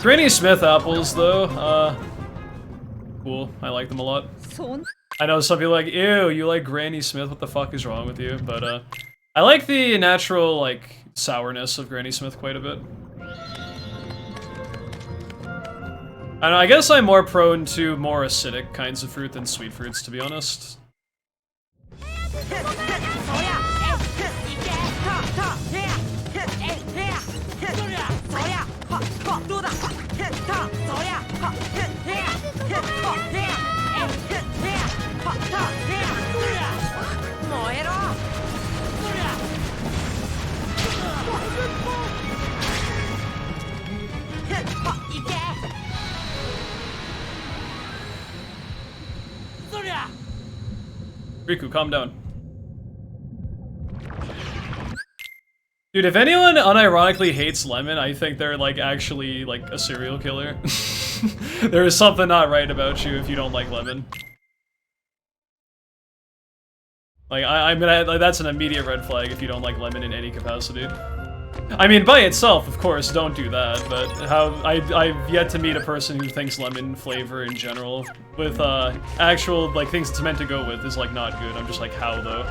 Granny Smith apples, though, cool. I like them a lot. I know some people are like, ew, you like Granny Smith, what the fuck is wrong with you? But, I like the natural, like, sourness of Granny Smith quite a bit. I don't know, I guess I'm more prone to more acidic kinds of fruit than sweet fruits, to be honest. Riku, calm down. Dude, if anyone unironically hates lemon, I think they're, like, actually, like, a serial killer. There is something not right about you if you don't like lemon. Like, I'm gonna, like, that's an immediate red flag if you don't like lemon in any capacity. I mean, by itself, of course, don't do that, but I've yet to meet a person who thinks lemon flavor in general, with, actual, like, things it's meant to go with is, like, not good. I'm just like, how, though?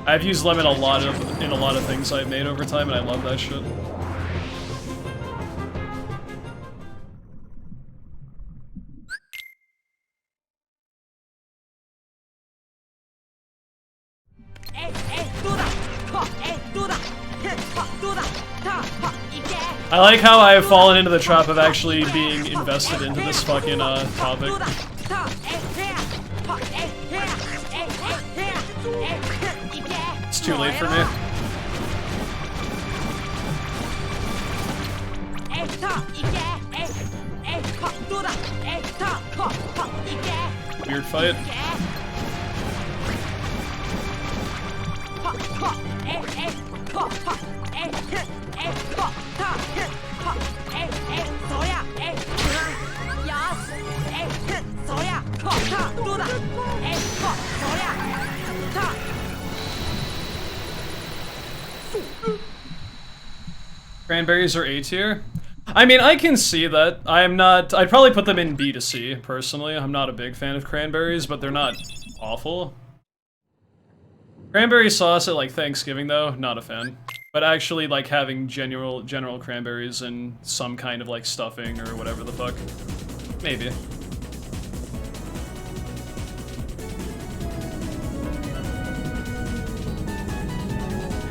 I've used lemon in a lot of things I've made over time, and I love that shit. I like how I have fallen into the trap of actually being invested into this fucking, topic. It's too late for me. Weird fight. Cranberries are A tier? I mean, I can see that. I'd probably put them in B to C, personally. I'm not a big fan of cranberries, but they're not awful. Cranberry sauce at, like, Thanksgiving, though, not a fan. But actually, like, having general cranberries and some kind of, like, stuffing or whatever the fuck. Maybe.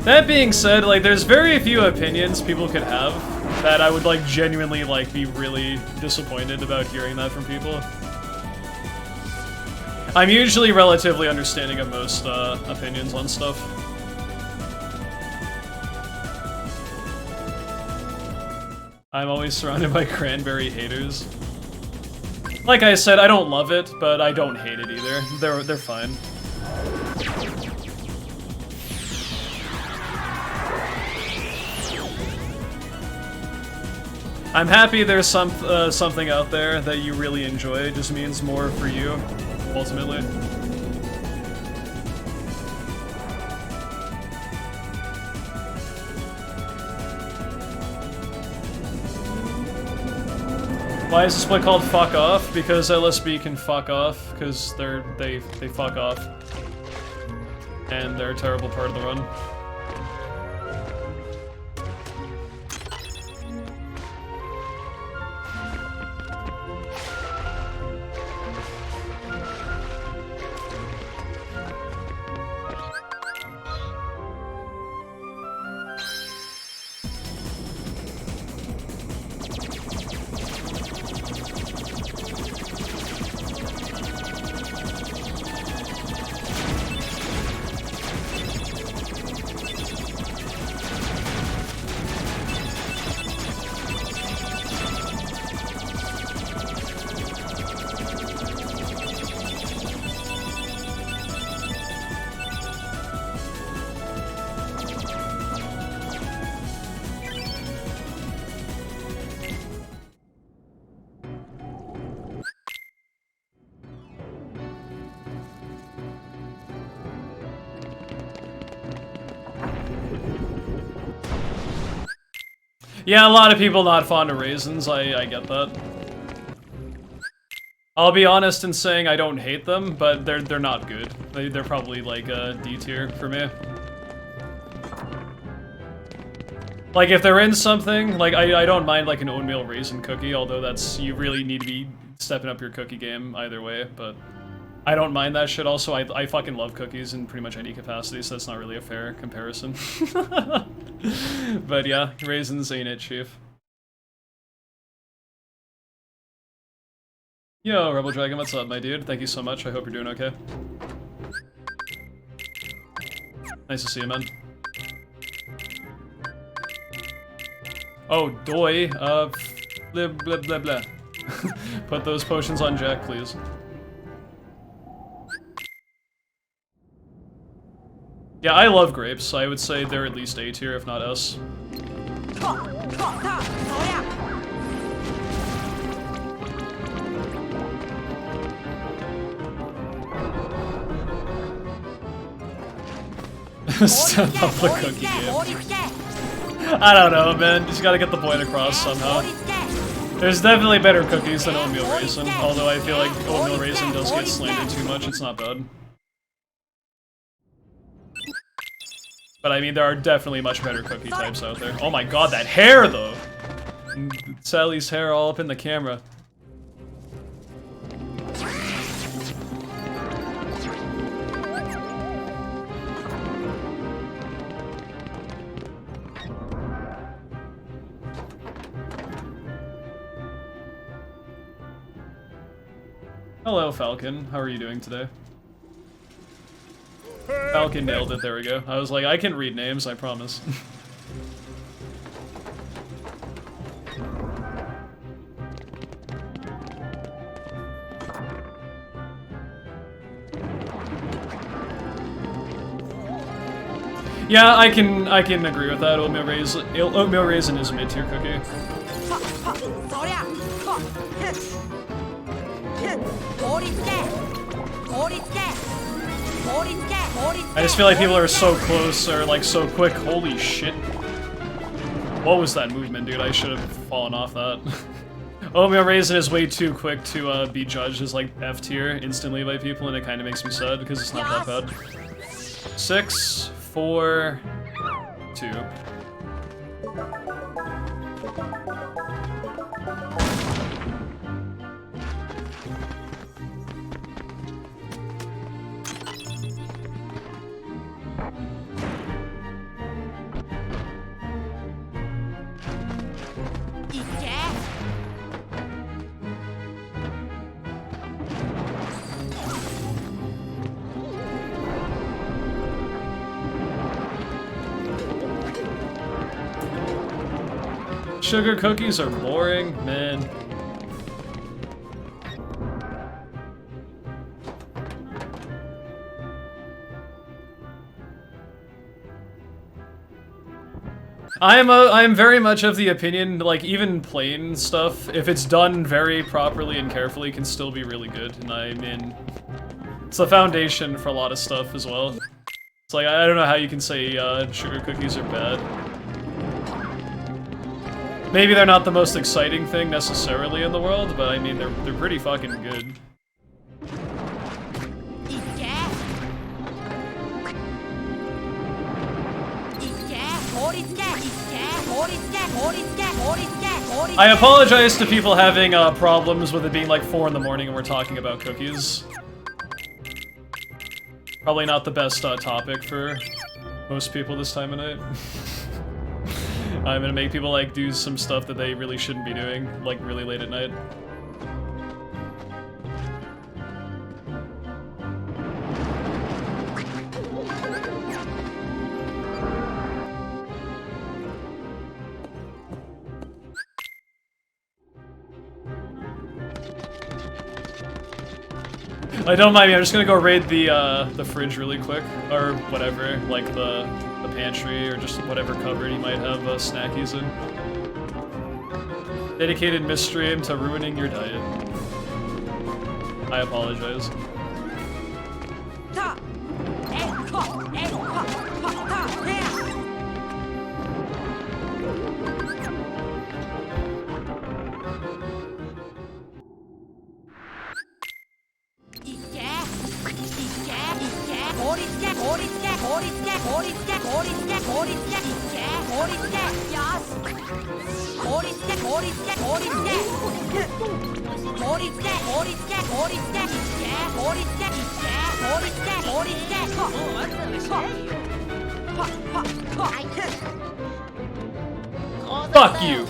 That being said, like, there's very few opinions people could have that I would, like, genuinely, like, be really disappointed about hearing that from people. I'm usually relatively understanding of most, opinions on stuff. I'm always surrounded by cranberry haters. Like I said, I don't love it, but I don't hate it either. They're fine. I'm happy there's something out there that you really enjoy. It just means more for you, ultimately. Why is the split called Fuck Off? Because LSB can fuck off, because they fuck off. And they're a terrible part of the run. Yeah, a lot of people not fond of raisins, I get that. I'll be honest in saying I don't hate them, but they're not good. They're probably like a D tier for me. Like if they're in something, like I don't mind like an oatmeal raisin cookie, although that's, you really need to be stepping up your cookie game either way, but I don't mind that shit. Also, I fucking love cookies in pretty much any capacity, so that's not really a fair comparison. But yeah, raisins ain't it, chief. Yo, Rebel Dragon, what's up, my dude? Thank you so much, I hope you're doing okay. Nice to see you, man. Oh, doi, blah blah blah blah. Put those potions on Jack, please. Yeah, I love grapes. I would say they're at least A tier, if not S. Step up the cookie game. I don't know, man. Just gotta get the point across somehow. There's definitely better cookies than oatmeal raisin, although I feel like oatmeal raisin does get slandered too much. It's not bad. But I mean, there are definitely much better cookie types out there. Oh my god, that hair, though! Sally's hair all up in the camera. Hello, Falcon. How are you doing today? Falcon nailed it, there we go. I was like, I can read names, I promise. Yeah, I can agree with that. Oatmeal raisin is a mid-tier cookie. I just feel like people are so close or like so quick. Holy shit. What was that movement, dude? I should have fallen off that. Oatmeal raisin is way too quick to be judged as like F tier instantly by people, and it kind of makes me sad because it's not that bad. 6, 4, 2. Sugar cookies are boring, man. I am very much of the opinion, like, even plain stuff, if it's done very properly and carefully, can still be really good, and I mean, it's the foundation for a lot of stuff as well. It's like, I don't know how you can say sugar cookies are bad. Maybe they're not the most exciting thing necessarily in the world, but I mean, they're pretty fucking good. I apologize to people having problems with it being like 4 in the morning and we're talking about cookies. Probably not the best topic for most people this time of night. I'm gonna make people like do some stuff that they really shouldn't be doing, like really late at night. Don't mind me, I'm just gonna go raid the fridge really quick, or whatever, like the pantry, or just whatever cupboard you might have snackies in. Dedicated misstream to ruining your diet. I apologize. Fuck you!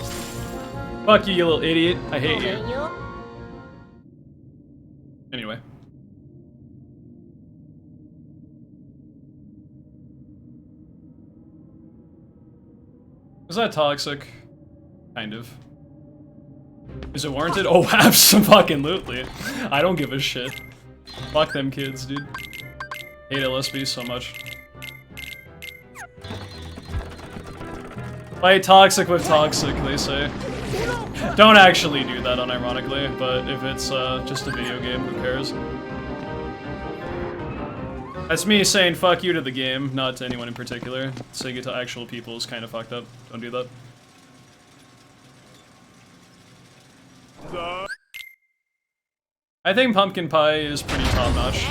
Fuck you, you little idiot. I hate you. Anyway. Is that toxic? Kind of. Is it warranted? Oh, abso-fucking-lutely. I don't give a shit. Fuck them kids, dude. Hate LSB so much. Fight toxic with toxic, they say. Don't actually do that unironically, but if it's just a video game, who cares? That's me saying fuck you to the game, not to anyone in particular. Saying it to actual people is kind of fucked up. Don't do that. I think pumpkin pie is pretty top-notch.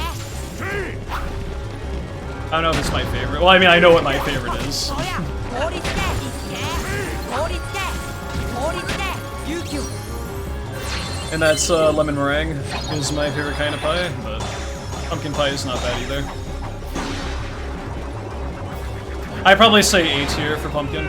I don't know if it's my favorite. Well, I mean, I know what my favorite is. And that's lemon meringue is my favorite kind of pie, but pumpkin pie is not bad either. I'd probably say A tier for pumpkin.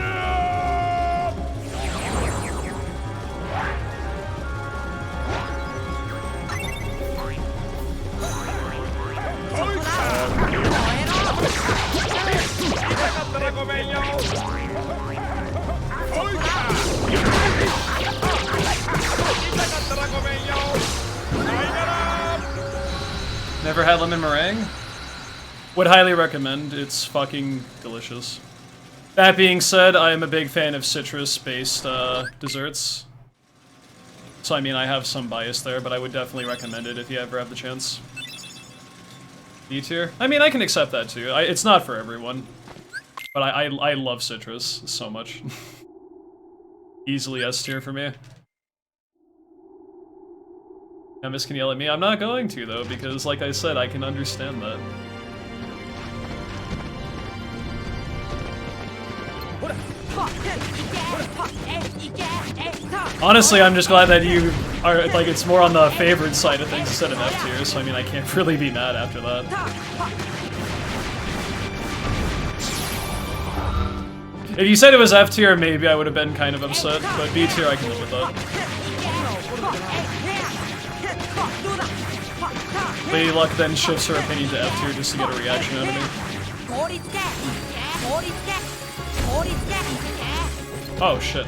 Never had lemon meringue? Would highly recommend. It's fucking delicious. That being said, I am a big fan of citrus-based desserts. So I mean, I have some bias there, but I would definitely recommend it if you ever have the chance. B tier? I mean, I can accept that too. It's not for everyone. But I love citrus so much. Easily S tier for me. Emis can yell at me. I'm not going to, though, because, like I said, I can understand that. Honestly, I'm just glad that you are, like, it's more on the favored side of things instead of F tier, so I mean, I can't really be mad after that. If you said it was F tier, maybe I would have been kind of upset, but B tier, I can live with that. Lady Luck then shifts her opinion to F tier just to get a reaction out of me. Oh shit.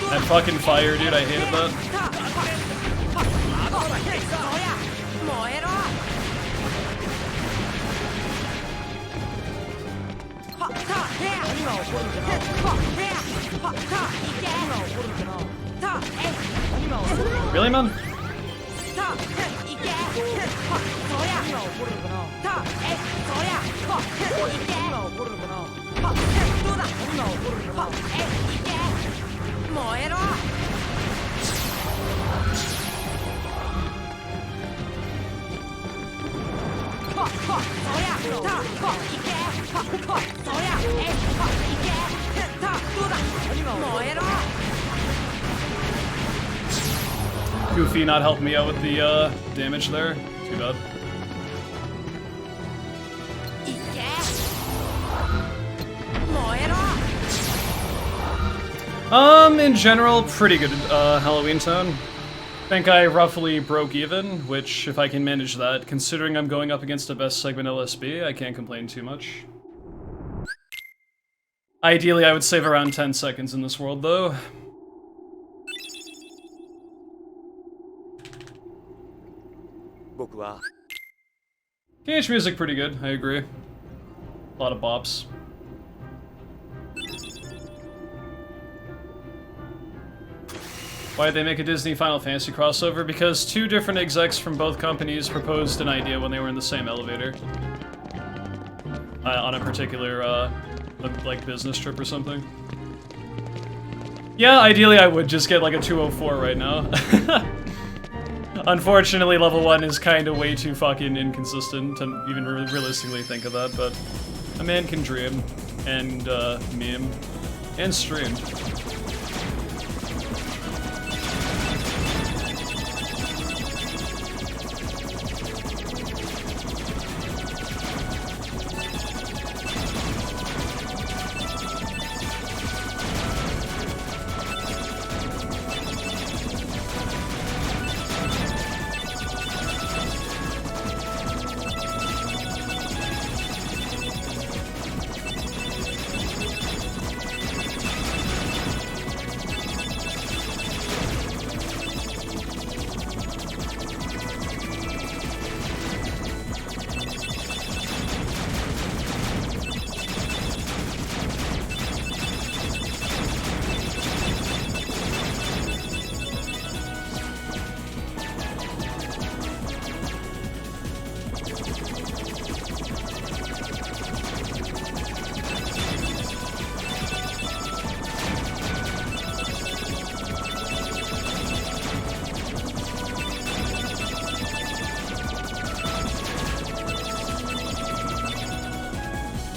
That fucking fire, dude, I hated that. Really, man? Goofy not helping me out with the damage there. Too bad. In general, pretty good Halloween tone. Think I roughly broke even, which, if I can manage that, considering I'm going up against a best segment LSB, I can't complain too much. Ideally, I would save around 10 seconds in this world, though. TH music pretty good, I agree. A lot of bops. Why did they make a Disney Final Fantasy crossover? Because two different execs from both companies proposed an idea when they were in the same elevator. On a particular, like, business trip or something. Yeah, ideally I would just get like a 204 right now. Unfortunately, level 1 is kind of way too fucking inconsistent to even realistically think of that, but a man can dream, and, meme, and stream.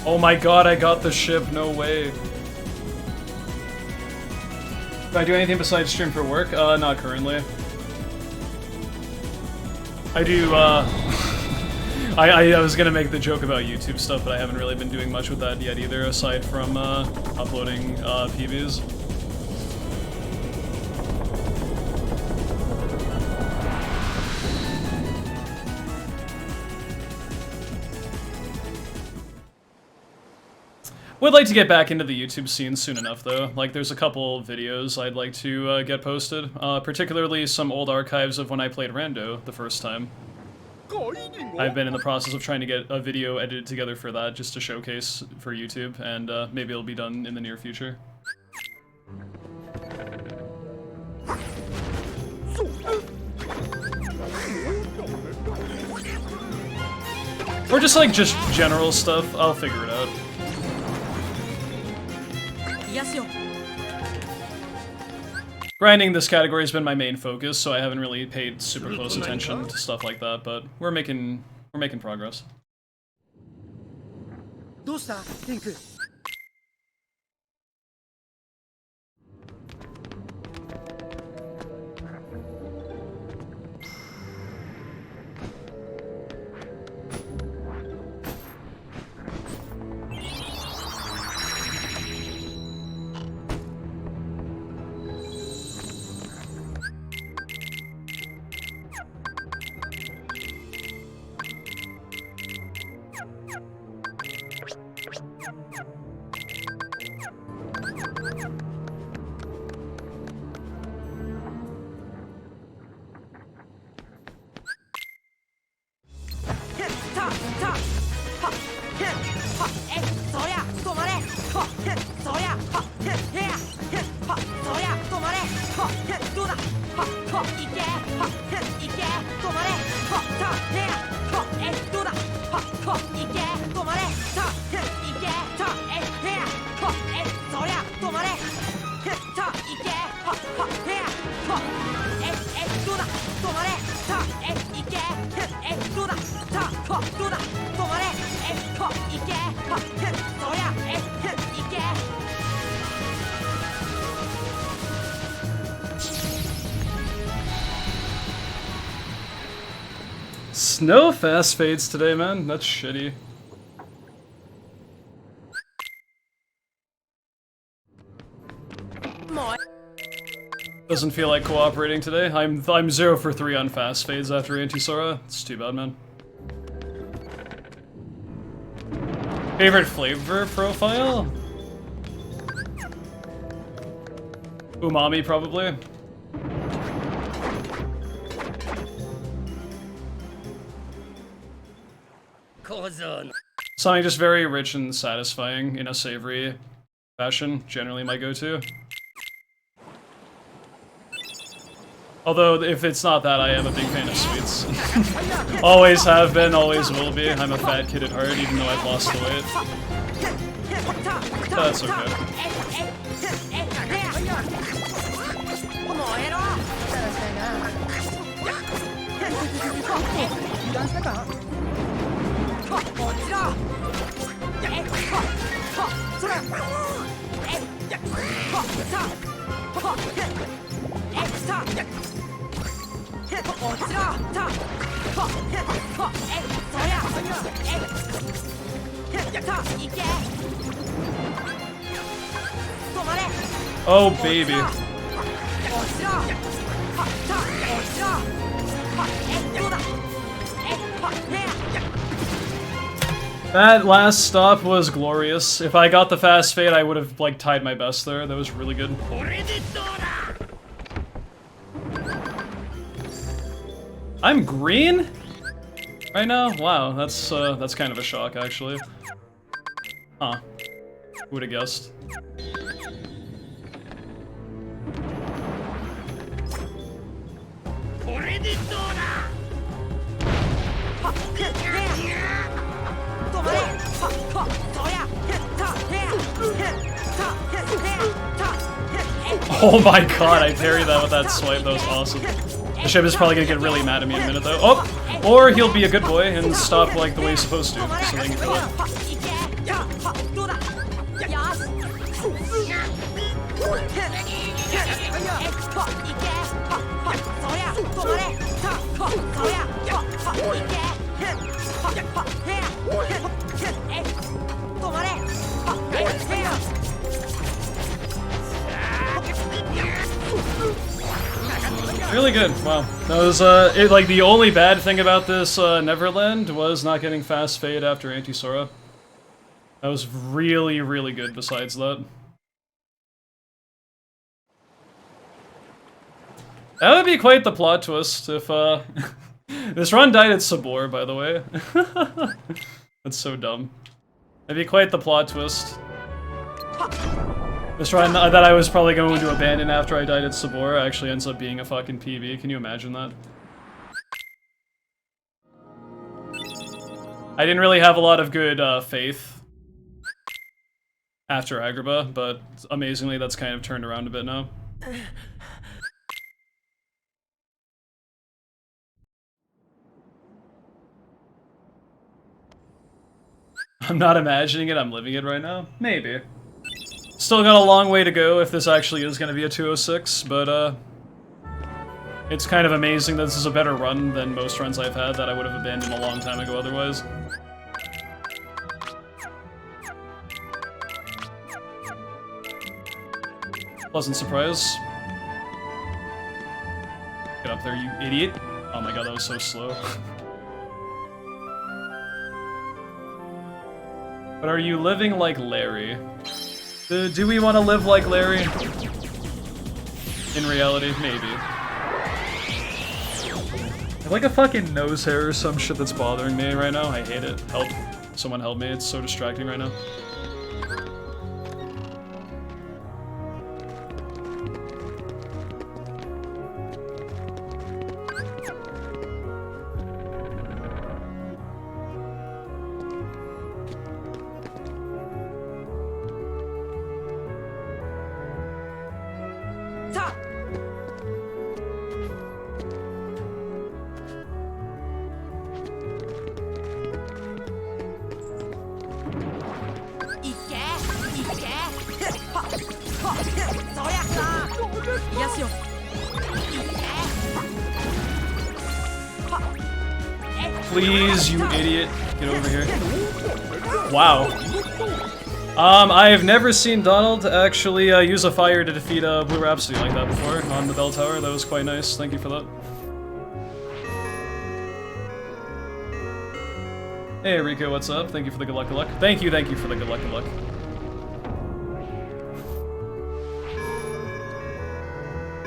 Oh my god, I got the ship, no way. Do I do anything besides stream for work? Not currently. I do, I was gonna make the joke about YouTube stuff, but I haven't really been doing much with that yet either, aside from, uploading, PBs. Would like to get back into the YouTube scene soon enough, though. Like, there's a couple videos I'd like to get posted, particularly some old archives of when I played Rando the first time. I've been in the process of trying to get a video edited together for that, just to showcase for YouTube, and maybe it'll be done in the near future. Or just like, just general stuff, I'll figure it out. Grinding this category has been my main focus, so I haven't really paid super close attention to stuff like that, but we're making progress. No fast fades today, man. That's shitty. Doesn't feel like cooperating today. I'm 0 for 3 on fast fades after Anti-Sora. It's too bad, man. Favorite flavor profile? Umami, probably. Something just very rich and satisfying in a savory fashion, generally my go-to. Although, if it's not that, I am a big fan of sweets. Always have been, always will be. I'm a fat kid at heart, even though I've lost the weight. But that's okay. Oh, baby. That last stop was glorious. If I got the fast fade, I would have, like, tied my best there. That was really good. I'm green? Right now? Wow, that's kind of a shock, actually. Huh. Who would've guessed? Oh my god, I parried that with that swipe, that was awesome. The ship is probably gonna get really mad at me in a minute though. Oh! Or he'll be a good boy and stop like the way he's supposed to. So thank you for that. Really good. Wow. That was, like, the only bad thing about this, Neverland was not getting fast fade after Anti-Sora. That was really, really good besides that. That would be quite the plot twist if, this run died at Sabor, by the way. That's so dumb. That'd be quite the plot twist. This run that I was probably going to abandon after I died at Sabor actually ends up being a fucking PB. Can you imagine that? I didn't really have a lot of good faith after Agrabah, but amazingly that's kind of turned around a bit now. I'm not imagining it, I'm living it right now. Maybe. Still got a long way to go if this actually is going to be a 206, but it's kind of amazing that this is a better run than most runs I've had that I would have abandoned a long time ago otherwise. Pleasant surprise. Get up there, you idiot. Oh my god, that was so slow. But are you living like Larry? Do we want to live like Larry? In reality, maybe. I have like a fucking nose hair or some shit that's bothering me right now. I hate it. Help. Someone help me. It's so distracting right now. Please, you idiot. Get over here. Wow. I've never seen Donald actually use a fire to defeat Blue Rhapsody like that before on the bell tower. That was quite nice. Thank you for that. Hey, Rico, what's up? Thank you for the good luck, good luck. Thank you for the good luck, good luck.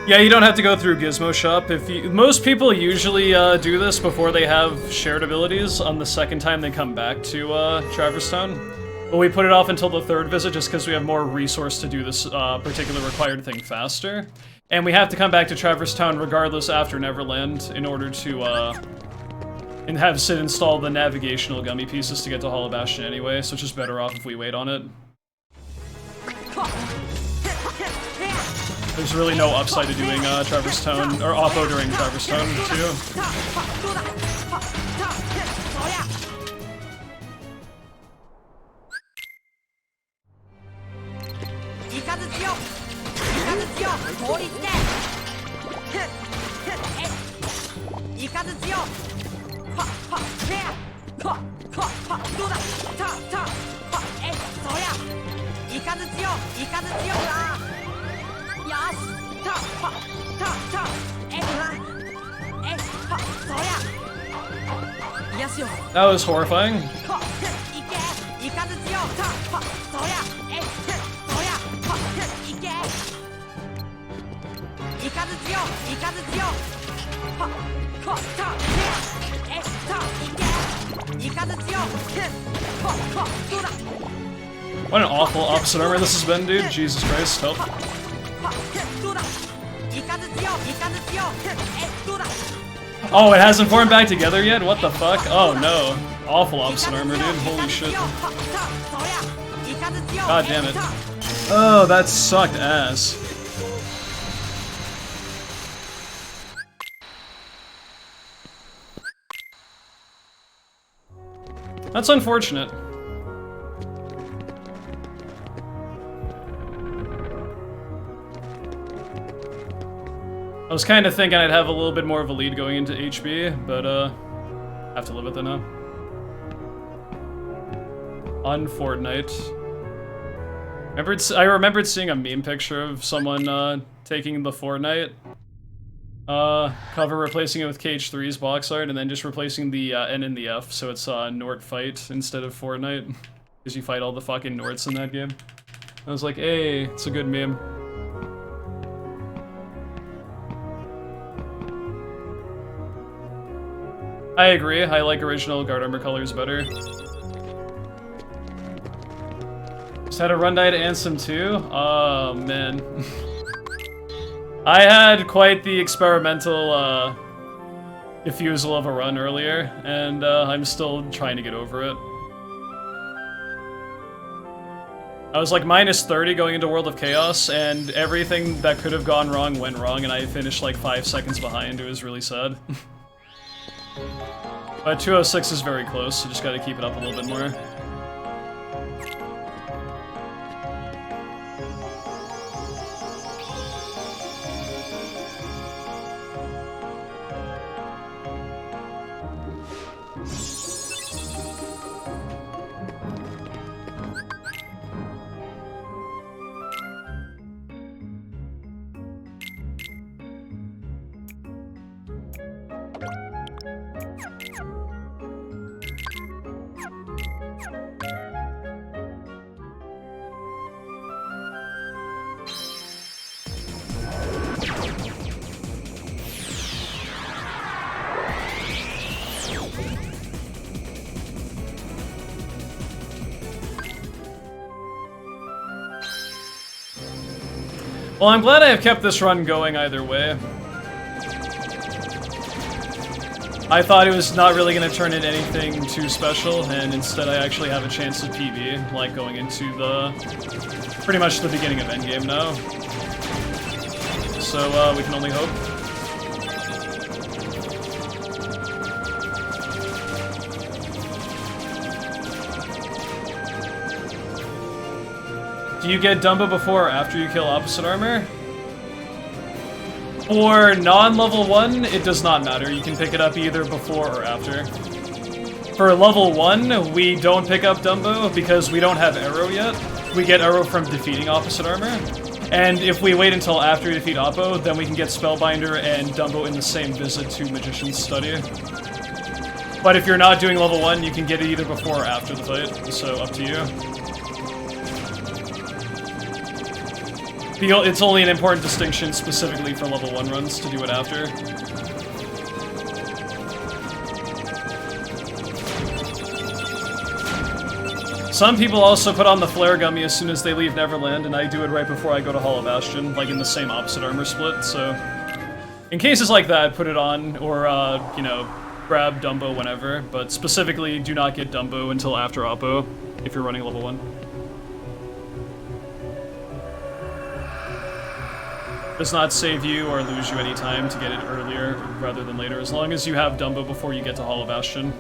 Yeah, you don't have to go through Gizmo Shop. Most people usually do this before they have shared abilities on the second time they come back to Traverse Town. But we put it off until the third visit just because we have more resource to do this particular required thing faster. And we have to come back to Traverse Town regardless after Neverland in order to and have Sid install the navigational gummy pieces to get to Hollow Bastion anyway, so it's just better off if we wait on it. There's really no upside to doing Traverse Town, or Oppo during Traverse Town, too. That was horrifying. What an awful opposite armor this has been, dude. Jesus Christ, help. Oh, it hasn't formed back together yet? What the fuck? Oh no. Awful opposite armor, dude. Holy shit. God damn it. Oh, that sucked ass. That's unfortunate. I was kind of thinking I'd have a little bit more of a lead going into HB, but I have to live with it now. On Fortnite. I remembered seeing a meme picture of someone taking the Fortnite cover, replacing it with KH3's box art, and then just replacing the N and the F, so it's Nort Fight instead of Fortnite. Because you fight all the fucking Norts in that game. I was like, hey, it's a good meme. I agree, I like original guard armor colors better. Just had a run die to Ansem too? Oh, man. I had quite the experimental diffusal of a run earlier, and I'm still trying to get over it. I was like minus 30 going into World of Chaos, and everything that could have gone wrong went wrong, and I finished like 5 seconds behind. It was really sad. But 206 is very close, so just gotta keep it up a little bit more. Well, I'm glad I have kept this run going either way. I thought it was not really going to turn into anything too special, and instead I actually have a chance at PB, like going into pretty much the beginning of endgame now. So, we can only hope. Do you get Dumbo before or after you kill opposite armor? For non-level 1, it does not matter. You can pick it up either before or after. For level 1, we don't pick up Dumbo because we don't have Arrow yet. We get Arrow from defeating opposite armor. And if we wait until after we defeat Oppo, then we can get Spellbinder and Dumbo in the same visit to Magician's Study. But if you're not doing level 1, you can get it either before or after the fight, so up to you. it's only an important distinction specifically for level 1 runs to do it after. Some people also put on the flare gummy as soon as they leave Neverland, and I do it right before I go to Hollow Bastion, like in the same opposite armor split, so... In cases like that, put it on, or, you know, grab Dumbo whenever, but specifically do not get Dumbo until after Oppo, if you're running level 1. Does not save you or lose you any time to get it earlier rather than later, as long as you have Dumbo before you get to Hollow Bastion.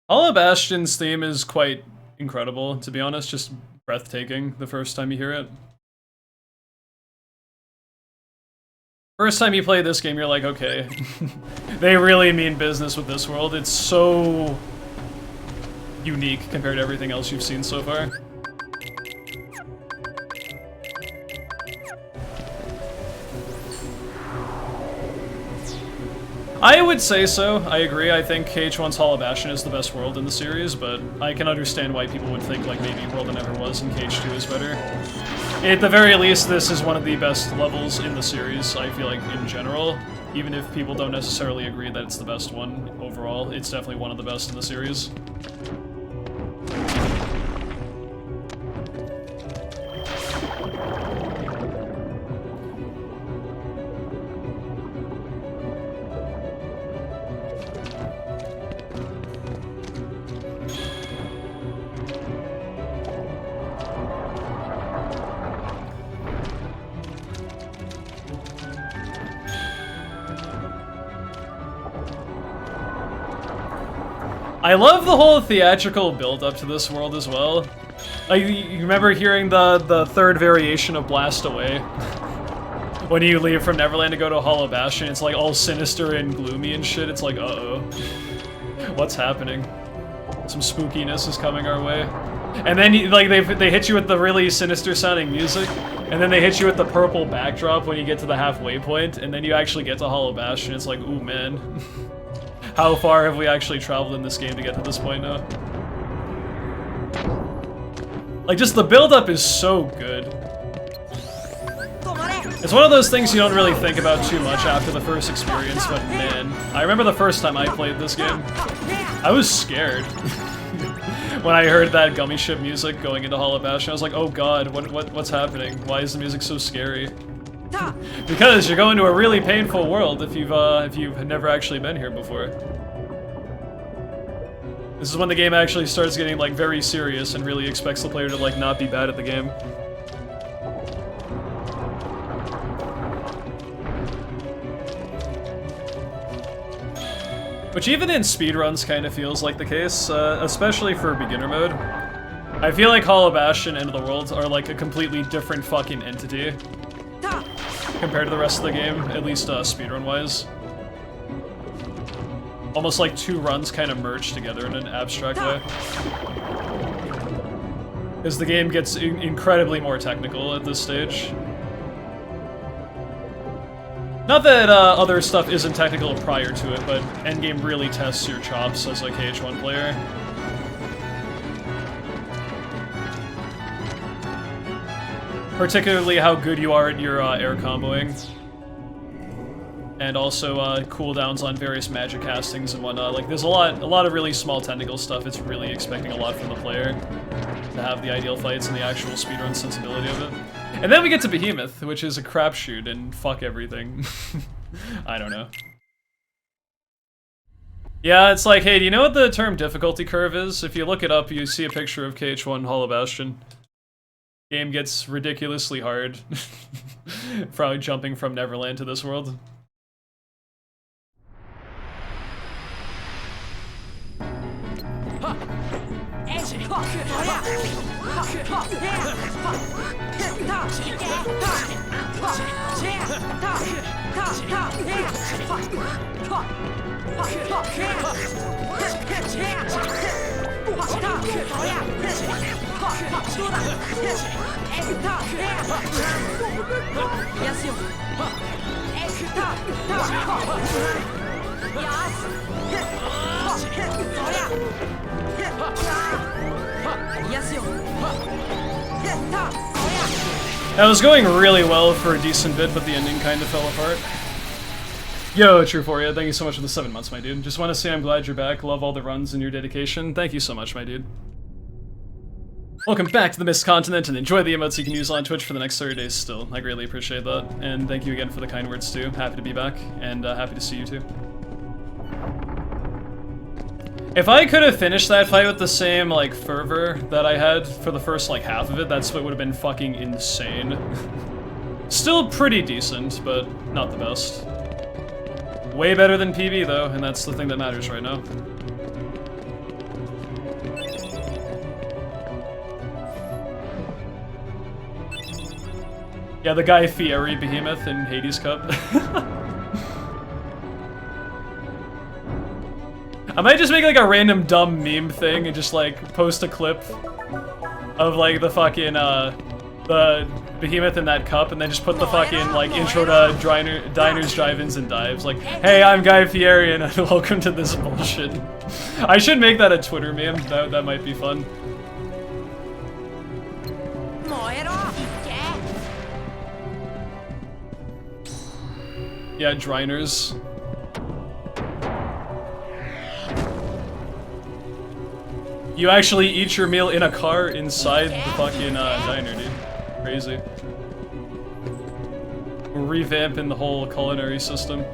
Hollow Bastion's theme is quite incredible, to be honest, just breathtaking the first time you hear it. First time you play this game, you're like, okay, they really mean business with this world. It's so unique compared to everything else you've seen so far. I would say so, I agree. I think KH1's Hollow Bastion is the best world in the series, but I can understand why people would think like maybe World That Never Was and KH2 is better. At the very least, this is one of the best levels in the series, I feel like, in general. Even if people don't necessarily agree that it's the best one overall, it's definitely one of the best in the series. I love the whole theatrical build-up to this world as well. You remember hearing the third variation of Blast Away? When you leave from Neverland to go to Hollow Bastion, it's like all sinister and gloomy and shit. It's like, uh-oh. What's happening? Some spookiness is coming our way. And then, like, they hit you with the really sinister-sounding music, and then they hit you with the purple backdrop when you get to the halfway point, and then you actually get to Hollow Bastion. It's like, ooh, man. How far have we actually traveled in this game to get to this point now? Like, just the build-up is so good. It's one of those things you don't really think about too much after the first experience, but man, I remember the first time I played this game, I was scared. When I heard that gummy ship music going into Hollow Bastion, I was like, oh god, what's happening? Why is the music so scary? Because you're going to a really painful world if you've never actually been here before. This is when the game actually starts getting like very serious and really expects the player to like not be bad at the game. Which even in speedruns kind of feels like the case, especially for beginner mode. I feel like Hollow Bastion and End of the World are like a completely different fucking entity compared to the rest of the game, at least speedrun-wise. Almost like two runs kind of merge together in an abstract way. As the game gets incredibly more technical at this stage. Not that other stuff isn't technical prior to it, but endgame really tests your chops as a KH1 player. Particularly how good you are at your air comboing. And also cooldowns on various magic castings and whatnot. Like, there's a lot of really small technical stuff. It's really expecting a lot from the player to have the ideal fights and the actual speedrun sensibility of it. And then we get to Behemoth, which is a crapshoot and fuck everything. I don't know. Yeah, it's like, hey, do you know what the term difficulty curve is? If you look it up, you see a picture of KH1 Hollow Bastion. Game gets ridiculously hard. Probably jumping from Neverland to this world. That was going really well for a decent bit, but the ending kind of fell apart. Yo, True For You, thank you so much for the 7 months, my dude. Just want to say I'm glad you're back. Love all the runs and your dedication. Thank you so much, my dude. Welcome back to the Mist Continent, and enjoy the emotes you can use on Twitch for the next 30 days still. I greatly appreciate that, and thank you again for the kind words too. Happy to be back, and happy to see you too. If I could have finished that fight with the same, like, fervor that I had for the first, like, half of it, that's what would have been fucking insane. Still pretty decent, but not the best. Way better than PB, though, and that's the thing that matters right now. Yeah, the Guy Fieri behemoth in Hades Cup. I might just make like a random dumb meme thing and just like post a clip of like the fucking the behemoth in that cup, and then just put the fucking like intro to diners, drive-ins, and dives. Like, hey, I'm Guy Fieri, and welcome to this bullshit. I should make that a Twitter meme. That might be fun. Yeah, Driners. You actually eat your meal in a car inside the fucking diner, dude. Crazy. We're revamping the whole culinary system.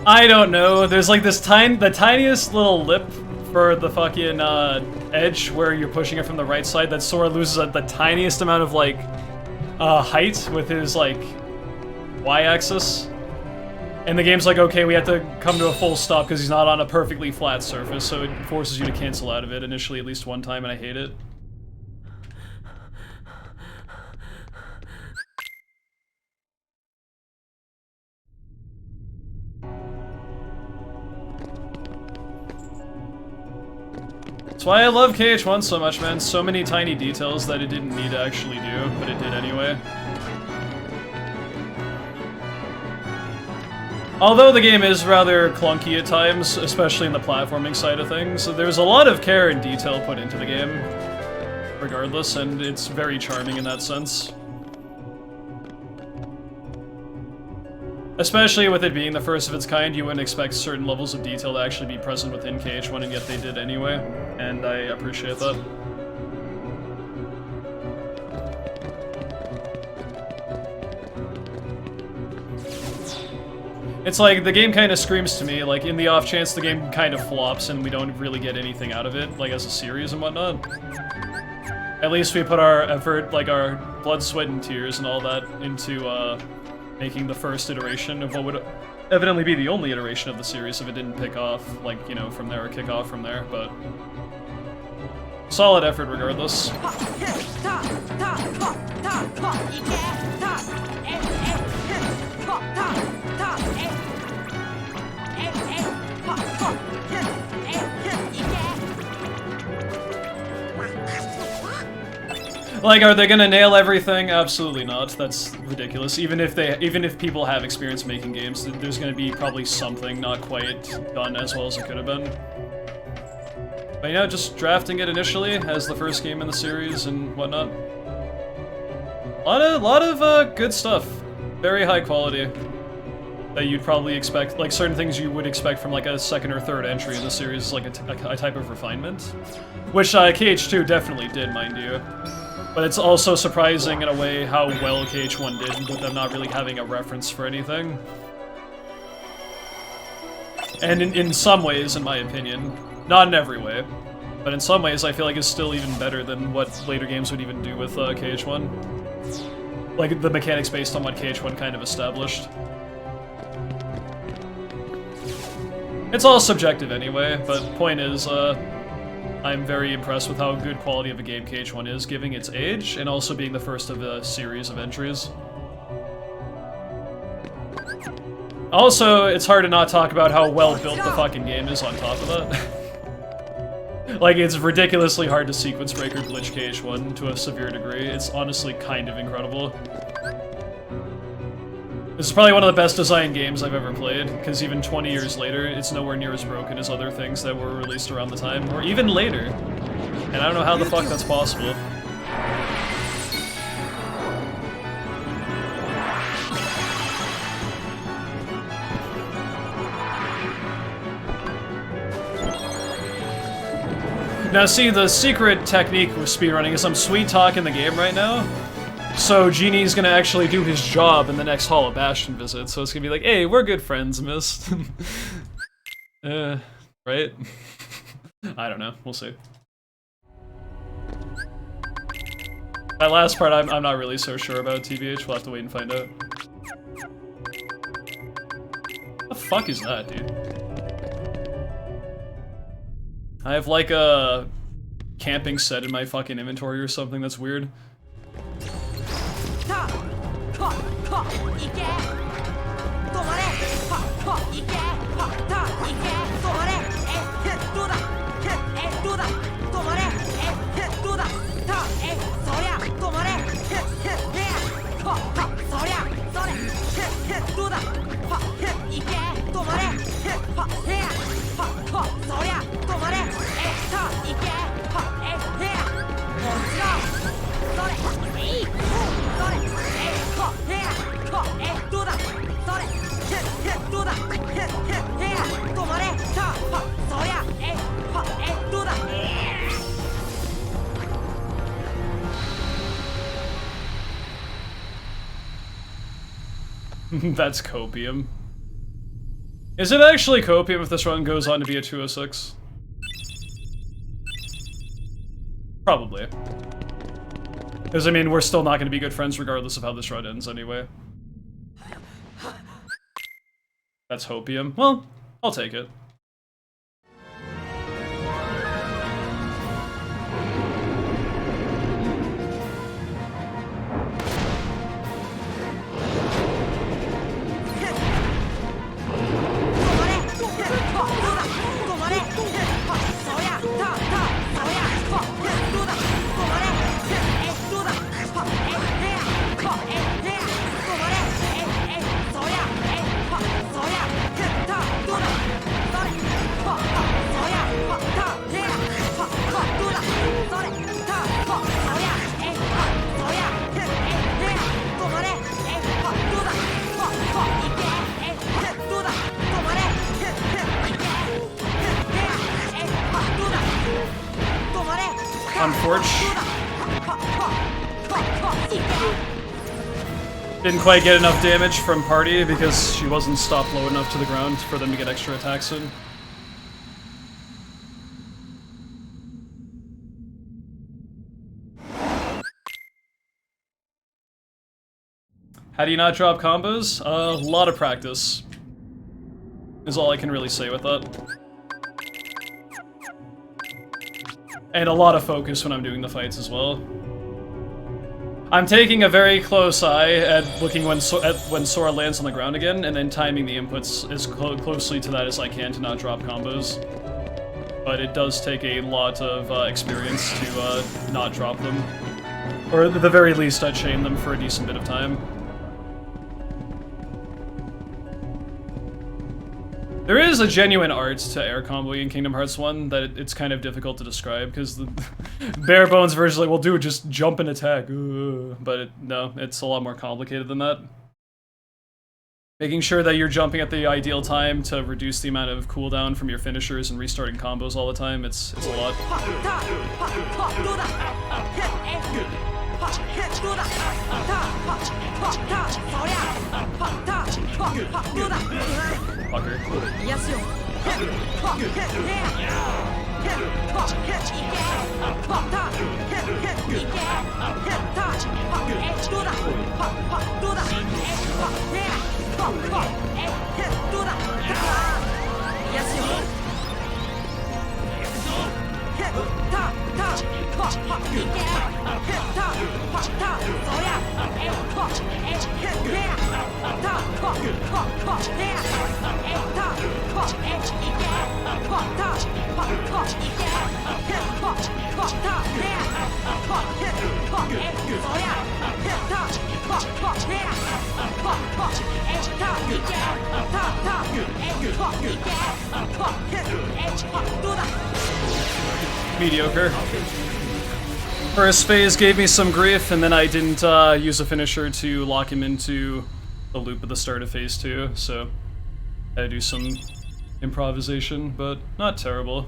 I don't know, there's like this the tiniest little lip for the fucking edge where you're pushing it from the right side that Sora loses the tiniest amount of like height with his like y-axis. And the game's like, okay, we have to come to a full stop because he's not on a perfectly flat surface, so it forces you to cancel out of it initially at least one time, and I hate it. That's why I love KH1 so much, man. So many tiny details that it didn't need to actually do, but it did anyway. Although the game is rather clunky at times, especially in the platforming side of things, there's a lot of care and detail put into the game, regardless, and it's very charming in that sense. Especially with it being the first of its kind, you wouldn't expect certain levels of detail to actually be present within KH1, and yet they did anyway, and I appreciate that. It's like, the game kind of screams to me, like, in the off chance the game kind of flops and we don't really get anything out of it, like, as a series and whatnot. At least we put our effort, like, our blood, sweat, and tears and all that into, making the first iteration of what would evidently be the only iteration of the series if it didn't pick off, like, you know, from there, or kick off from there, but... solid effort regardless. Like, are they gonna nail everything? Absolutely not. That's ridiculous. Even if people have experience making games, there's gonna be probably something not quite done as well as it could have been. But yeah, just drafting it initially as the first game in the series and whatnot. A lot of good stuff. Very high quality. That you'd probably expect, like certain things you would expect from like a second or third entry in the series, like a type of refinement. Which KH2 definitely did, mind you. But it's also surprising in a way how well KH1 did with them not really having a reference for anything. And in some ways, in my opinion, not in every way, but in some ways I feel like it's still even better than what later games would even do with KH1. Like, the mechanics based on what KH1 kind of established. It's all subjective anyway, but point is, I'm very impressed with how good quality of a game KH1 is, given its age, and also being the first of a series of entries. Also, it's hard to not talk about how well built the fucking game is on top of that. Like, it's ridiculously hard to sequence break or glitch KH1 to a severe degree. It's honestly kind of incredible. This is probably one of the best designed games I've ever played, because even 20 years later, it's nowhere near as broken as other things that were released around the time, or even later. And I don't know how the fuck that's possible. Now see, the secret technique with speedrunning is I'm sweet talking the game right now. So Genie's gonna actually do his job in the next Hall of Bastion visit, so it's gonna be like, hey, we're good friends, Mist. Right? I don't know, we'll see. That last part I'm not really so sure about, TBH, we'll have to wait and find out. What the fuck is that, dude? I have like a camping set in my fucking inventory or something, that's weird. That's copium. Is it actually copium if this run goes on to be a 206? Probably. Because, I mean, we're still not going to be good friends regardless of how this run ends anyway. That's hopium. Well, I'll take it. Didn't quite get enough damage from Party because she wasn't stopped low enough to the ground for them to get extra attacks in. How do you not drop combos? A lot of practice is all I can really say with that. And a lot of focus when I'm doing the fights as well. I'm taking a very close eye at looking when Sora lands on the ground again, and then timing the inputs as closely to that as I can to not drop combos. But it does take a lot of experience to not drop them. Or at the very least, I'd chain them for a decent bit of time. There is a genuine art to air comboing in Kingdom Hearts 1 that it's kind of difficult to describe, because the bare bones version is like, well dude, just jump and attack. But no, it's a lot more complicated than that. Making sure that you're jumping at the ideal time to reduce the amount of cooldown from your finishers and restarting combos all the time, it's a lot. Mediocre. First phase gave me some grief, and then I didn't use a finisher to lock him into the loop at the start of phase 2, so I had to do some improvisation, but not terrible.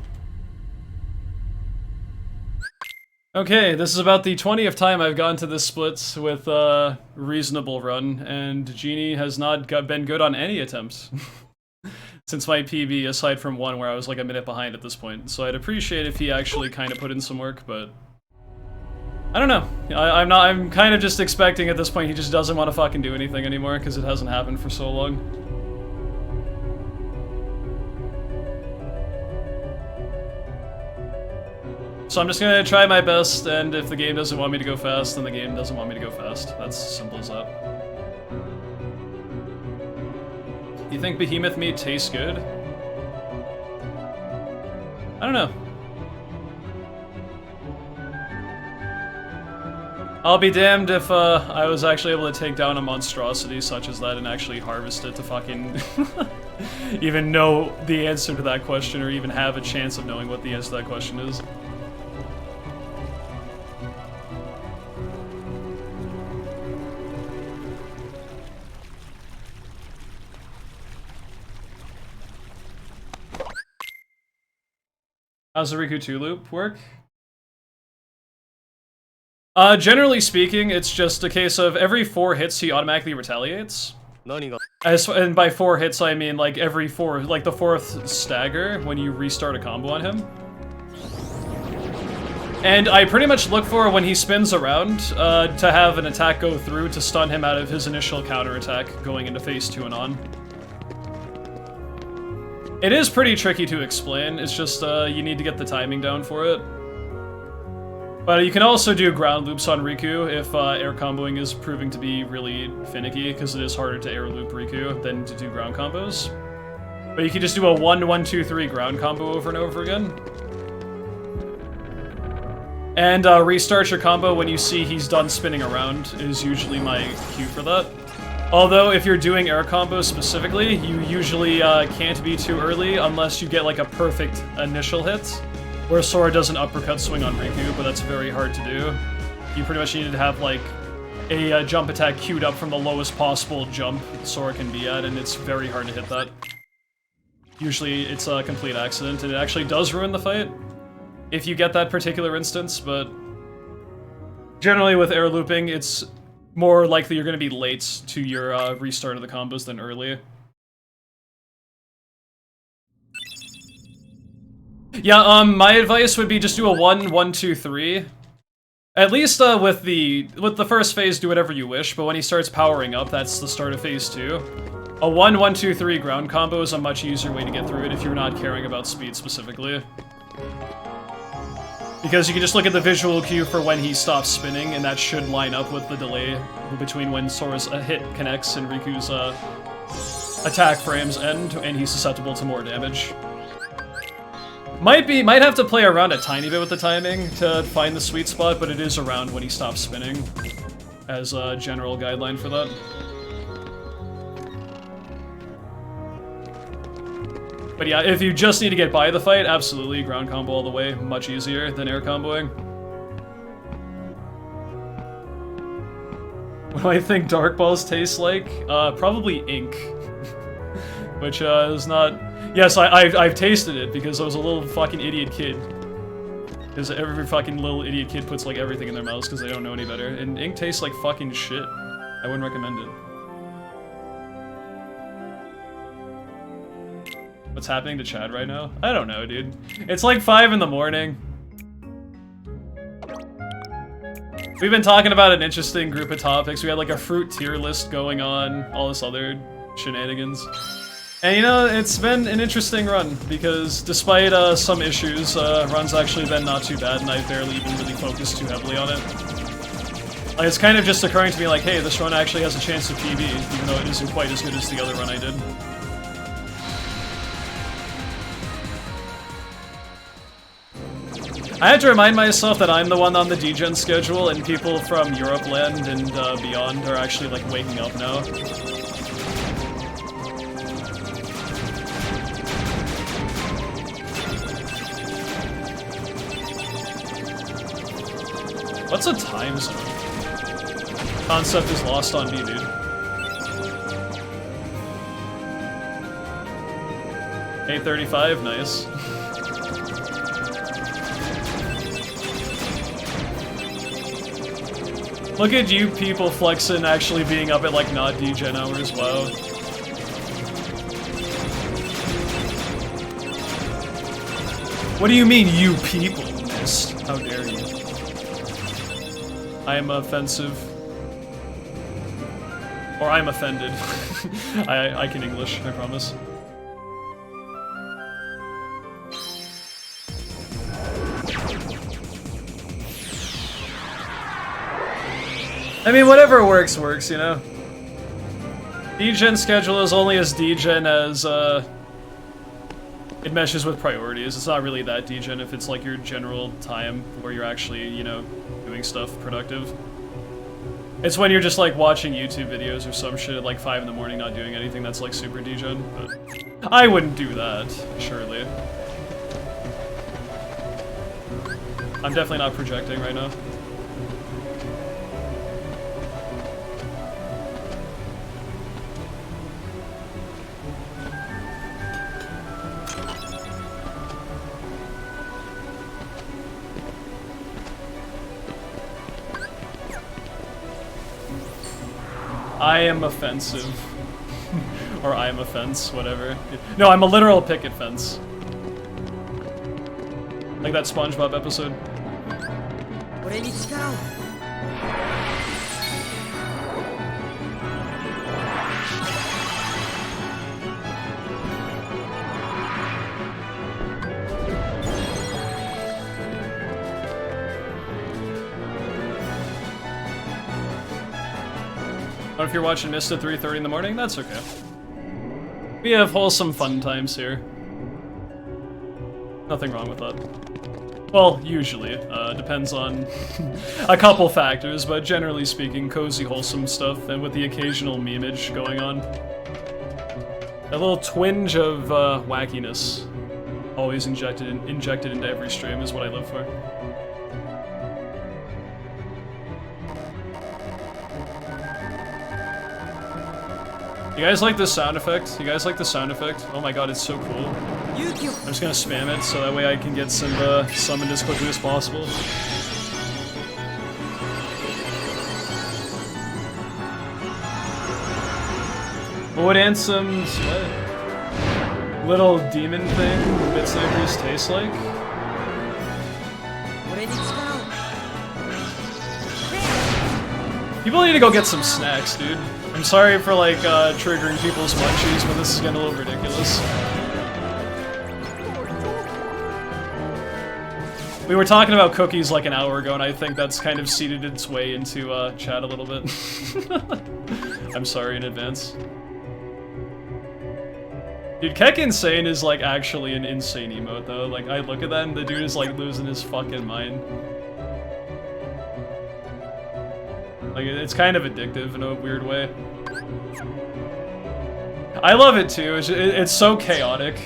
Okay, this is about the 20th time I've gone to this split with a reasonable run, and Genie has not been good on any attempt since my PB, aside from one where I was like a minute behind at this point. So I'd appreciate if he actually kind of put in some work, but I don't know. I'm kind of just expecting at this point he just doesn't want to fucking do anything anymore because it hasn't happened for so long. So I'm just gonna try my best, and if the game doesn't want me to go fast, then the game doesn't want me to go fast. That's as simple as that. You think behemoth meat tastes good? I don't know. I'll be damned if I was actually able to take down a monstrosity such as that and actually harvest it to fucking even know the answer to that question or even have a chance of knowing what the answer to that question is. How's the Riku 2 loop work? Generally speaking, it's just a case of every 4 hits he automatically retaliates. And by 4 hits, I mean like every 4, like the 4th stagger when you restart a combo on him. And I pretty much look for when he spins around to have an attack go through to stun him out of his initial counterattack going into phase 2 and on. It is pretty tricky to explain, it's just you need to get the timing down for it. But you can also do ground loops on Riku if air comboing is proving to be really finicky, because it is harder to air loop Riku than to do ground combos. But you can just do a 1-1-2-3 ground combo over and over again. And restart your combo when you see he's done spinning around is usually my cue for that. Although, if you're doing air combos specifically, you usually can't be too early unless you get like a perfect initial hit, where Sora does an uppercut swing on Riku, but that's very hard to do. You pretty much need to have like a jump attack queued up from the lowest possible jump Sora can be at, and it's very hard to hit that. Usually it's a complete accident, and it actually does ruin the fight if you get that particular instance, but generally with air looping, it's more likely you're going to be late to your restart of the combos than early. Yeah, my advice would be just do a 1-1-2-3. At least with the first phase, do whatever you wish, but when he starts powering up, that's the start of phase 2. A 1-1-2-3 ground combo is a much easier way to get through it if you're not caring about speed specifically. Because you can just look at the visual cue for when he stops spinning, and that should line up with the delay between when Sora's hit connects and Riku's attack frames end, and he's susceptible to more damage. Might have to play around a tiny bit with the timing to find the sweet spot, but it is around when he stops spinning, as a general guideline for that. But yeah, if you just need to get by the fight, absolutely, ground combo all the way, much easier than air comboing. What do I think Dark Balls taste like? Probably ink. Which is not... Yes, I've tasted it because I was a little fucking idiot kid. Because every fucking little idiot kid puts like everything in their mouths because they don't know any better. And ink tastes like fucking shit. I wouldn't recommend it. What's happening to Chad right now? I don't know, dude. It's like 5 in the morning. We've been talking about an interesting group of topics. We had like a fruit tier list going on, all this other shenanigans. And you know, it's been an interesting run, because despite some issues, run's actually been not too bad, and I've barely even really focused too heavily on it. Like, it's kind of just occurring to me like, hey, this run actually has a chance of PB, even though it isn't quite as good as the other run I did. I have to remind myself that I'm the one on the degen schedule, and people from Europe land and beyond are actually like waking up now. What's a time zone? Concept is lost on me, dude. $8:35, nice. Look at you people flexing actually being up at like not degen hours, wow. What do you mean, you people, miss? How dare you? I am offensive. Or I'm offended. I can English, I promise. I mean, whatever works, works, you know? Degen schedule is only as degen as, it meshes with priorities. It's not really that degen if it's like your general time where you're actually, you know, doing stuff productive. It's when you're just like watching YouTube videos or some shit at like 5 in the morning not doing anything that's like super degen, but I wouldn't do that, surely. I'm definitely not projecting right now. I am offensive. Or I am offense, whatever. No, I'm a literal picket fence. Like that SpongeBob episode. But if you're watching Mist at 3:30 in the morning, that's okay. We have wholesome fun times here. Nothing wrong with that. Well, usually. Depends on a couple factors, but generally speaking, cozy, wholesome stuff, and with the occasional memeage going on. A little twinge of wackiness, always injected into every stream, is what I live for. You guys like this sound effect? You guys like the sound effect? Oh my god, it's so cool. I'm just gonna spam it so that way I can get Simba summoned as quickly as possible. What would Ansem's little demon thing Bit Snipers taste like? People need to go get some snacks, dude. I'm sorry for, like, triggering people's munchies, but this is getting a little ridiculous. We were talking about cookies like an hour ago, and I think that's kind of seeded its way into, chat a little bit. I'm sorry in advance. Dude, Keck Insane is, like, actually an insane emote, though. Like, I look at that and the dude is, like, losing his fucking mind. Like, it's kind of addictive in a weird way. I love it too, it's so chaotic.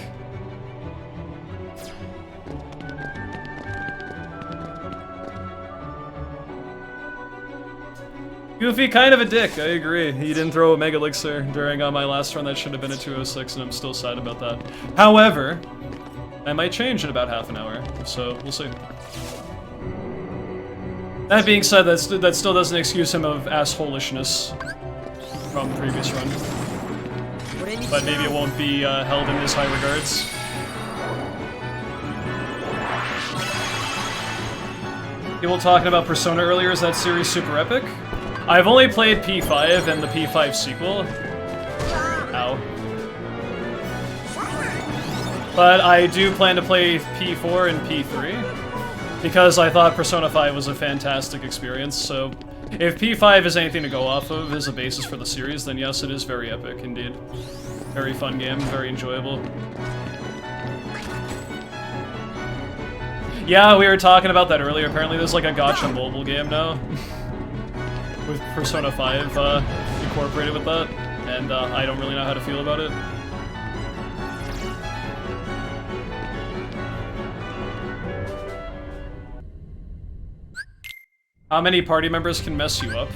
Goofy, kind of a dick, I agree. He didn't throw a Mega Elixir during my last run, that should have been a 206, and I'm still sad about that. However, I might change in about half an hour, so we'll see. That being said, that still doesn't excuse him of assholishness from the previous run. But maybe it won't be held in his high regards. People talking about Persona earlier, is that series super epic? I've only played P5 and the P5 sequel. Ow. But I do plan to play P4 and P3, because I thought Persona 5 was a fantastic experience, so if P5 is anything to go off of as a basis for the series, then yes, it is very epic indeed. Very fun game, very enjoyable. Yeah, we were talking about that earlier. Apparently there's like a gacha mobile game now. With Persona 5 incorporated with that. And I don't really know how to feel about it. How many party members can mess you up?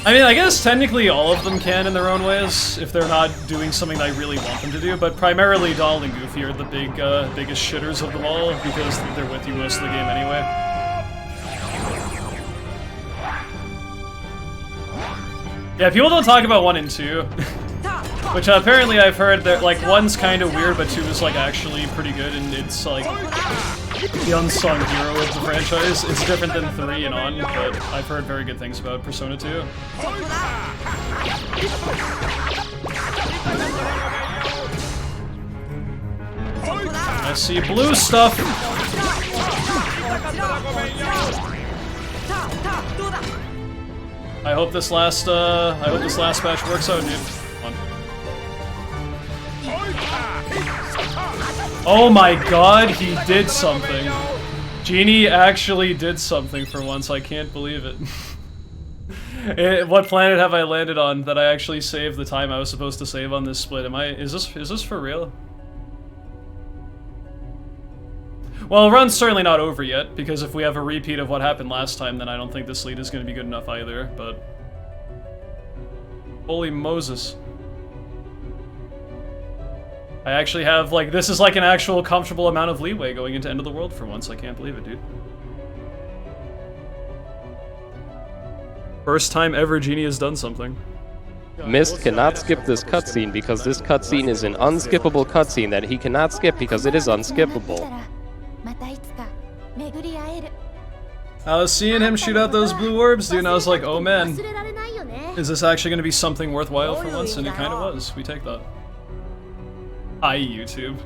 I mean, I guess technically all of them can in their own ways, if they're not doing something I really want them to do, but primarily Donald and Goofy are the biggest shitters of them all, because they're with you most of the game anyway. Yeah, people don't talk about 1 and 2, which apparently I've heard that, like, 1's kind of weird, but 2 is, like, actually pretty good, and it's, like, the unsung hero of the franchise. It's different than 3 and on, but I've heard very good things about Persona 2. I see blue stuff! I hope this last patch works out, dude. Come on. Oh my god, he did something. Genie actually did something for once, I can't believe it. What planet have I landed on that I actually saved the time I was supposed to save on this split? Is this for real? Well, run's certainly not over yet, because if we have a repeat of what happened last time, then I don't think this lead is going to be good enough either, but... Holy Moses. I actually have, like, this is like an actual comfortable amount of leeway going into End of the World for once. I can't believe it, dude. First time ever Genie has done something. Mist cannot skip this cutscene because this cutscene is an unskippable cutscene that he cannot skip because it is unskippable. I was seeing him shoot out those blue orbs, dude, and I was like, oh man, is this actually going to be something worthwhile for once? And it kind of was. We take that. Hi, YouTube.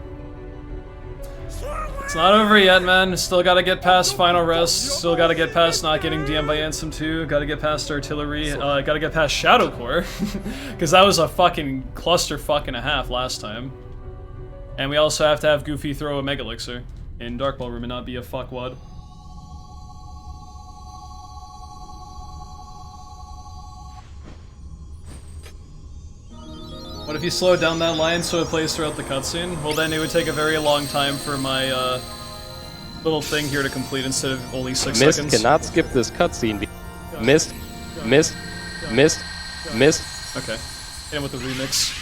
It's not over yet, man. Still gotta get past Final Rest. Still gotta get past not getting DM'd by Ansem 2. Gotta get past Artillery. Gotta get past Shadow Core. Because that was a fucking clusterfuck and a half last time. And we also have to have Goofy throw a Mega Elixir in Dark Ballroom and not be a fuckwad. What if you slow down that line so it plays throughout the cutscene? Well, then it would take a very long time for my little thing here to complete instead of only 6 seconds. Mist cannot skip this cutscene. Mist. Okay, hit him with the remix.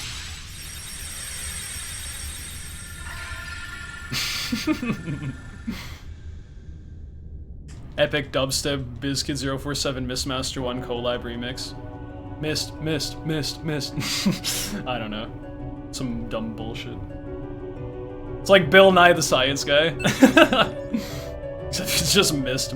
Epic dubstep BizKid047 Mistmaster 1 collab remix. Mist. I don't know. Some dumb bullshit. It's like Bill Nye the Science Guy. Except it's just mist.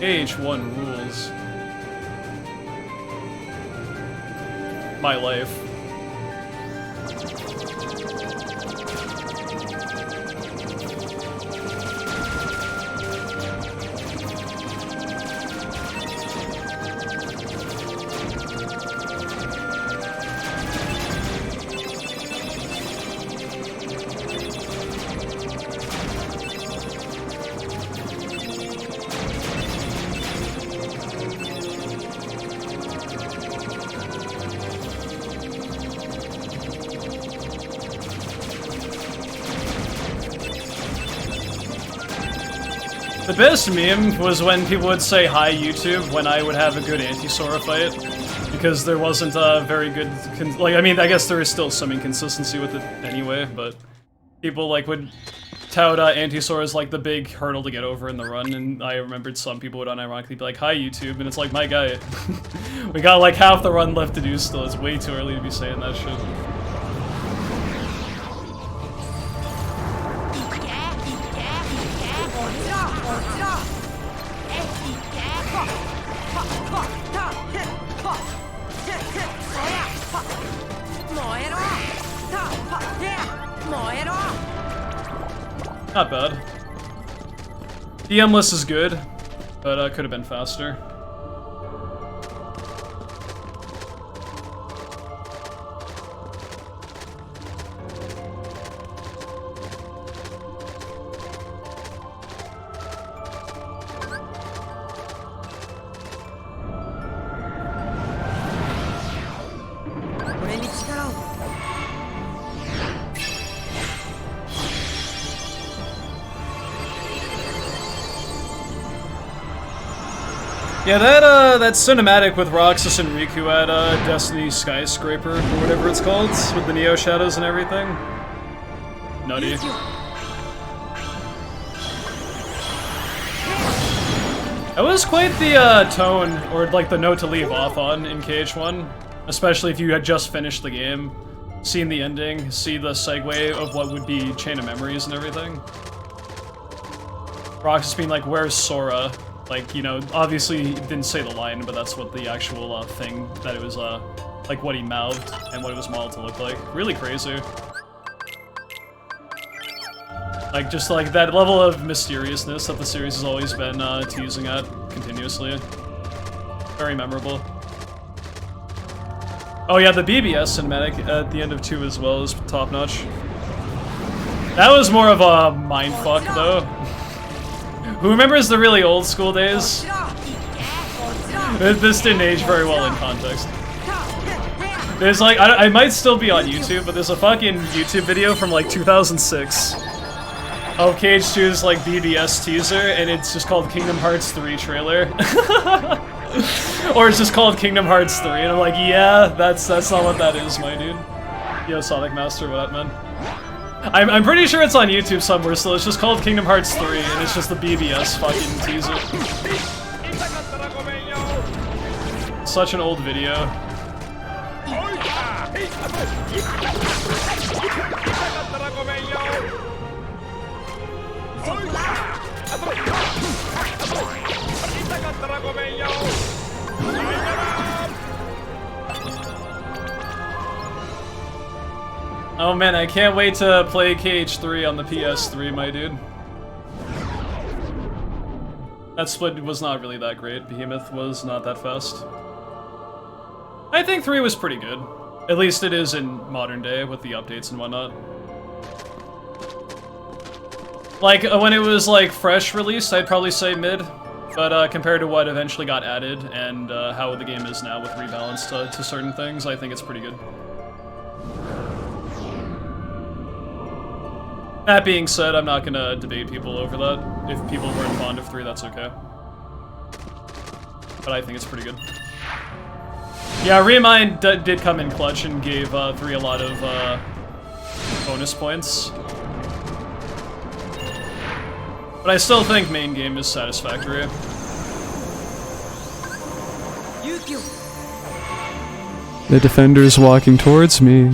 H1 rules. My life. The best meme was when people would say hi YouTube when I would have a good anti-Sora fight, because there wasn't a very good, like, I mean, I guess there is still some inconsistency with it anyway, but people like would tout anti-Sora as like the big hurdle to get over in the run, and I remembered some people would unironically be like, hi YouTube, and it's like, my guy, we got like half the run left to do still, it's way too early to be saying that shit. Not bad. DM list is good, but could have been faster. Yeah, that cinematic with Roxas and Riku at Destiny Skyscraper, or whatever it's called, with the Neo shadows and everything. Nutty. That was quite the tone, or like the note to leave off on in KH1, especially if you had just finished the game, seen the ending, see the segue of what would be Chain of Memories and everything. Roxas being like, where's Sora? Like, you know, obviously he didn't say the line, but that's what the actual thing that it was, like what he mouthed and what it was modeled to look like. Really crazy. Like, just like that level of mysteriousness that the series has always been teasing at continuously. Very memorable. Oh yeah, the BBS cinematic at the end of 2 as well is top-notch. That was more of a mindfuck, though. Who remembers the really old school days? This didn't age very well in context. There's like, I might still be on YouTube, but there's a fucking YouTube video from like 2006 of KH2's like BBS teaser, and it's just called Kingdom Hearts 3 trailer. Or it's just called Kingdom Hearts 3, and I'm like, yeah, that's not what that is, my dude. Yo, Sonic Master, what up, man? I'm pretty sure it's on YouTube somewhere still. It's just called Kingdom Hearts 3, and it's just the BBS fucking teaser. Such an old video. Oh man, I can't wait to play KH3 on the PS3, my dude. That split was not really that great. Behemoth was not that fast. I think 3 was pretty good. At least it is in modern day with the updates and whatnot. Like, when it was like fresh release, I'd probably say mid. But compared to what eventually got added and how the game is now with rebalance to certain things, I think it's pretty good. That being said, I'm not gonna debate people over that. If people weren't fond of 3, that's okay. But I think it's pretty good. Yeah, Remind did come in clutch and gave 3 a lot of bonus points. But I still think main game is satisfactory. The defender's walking towards me.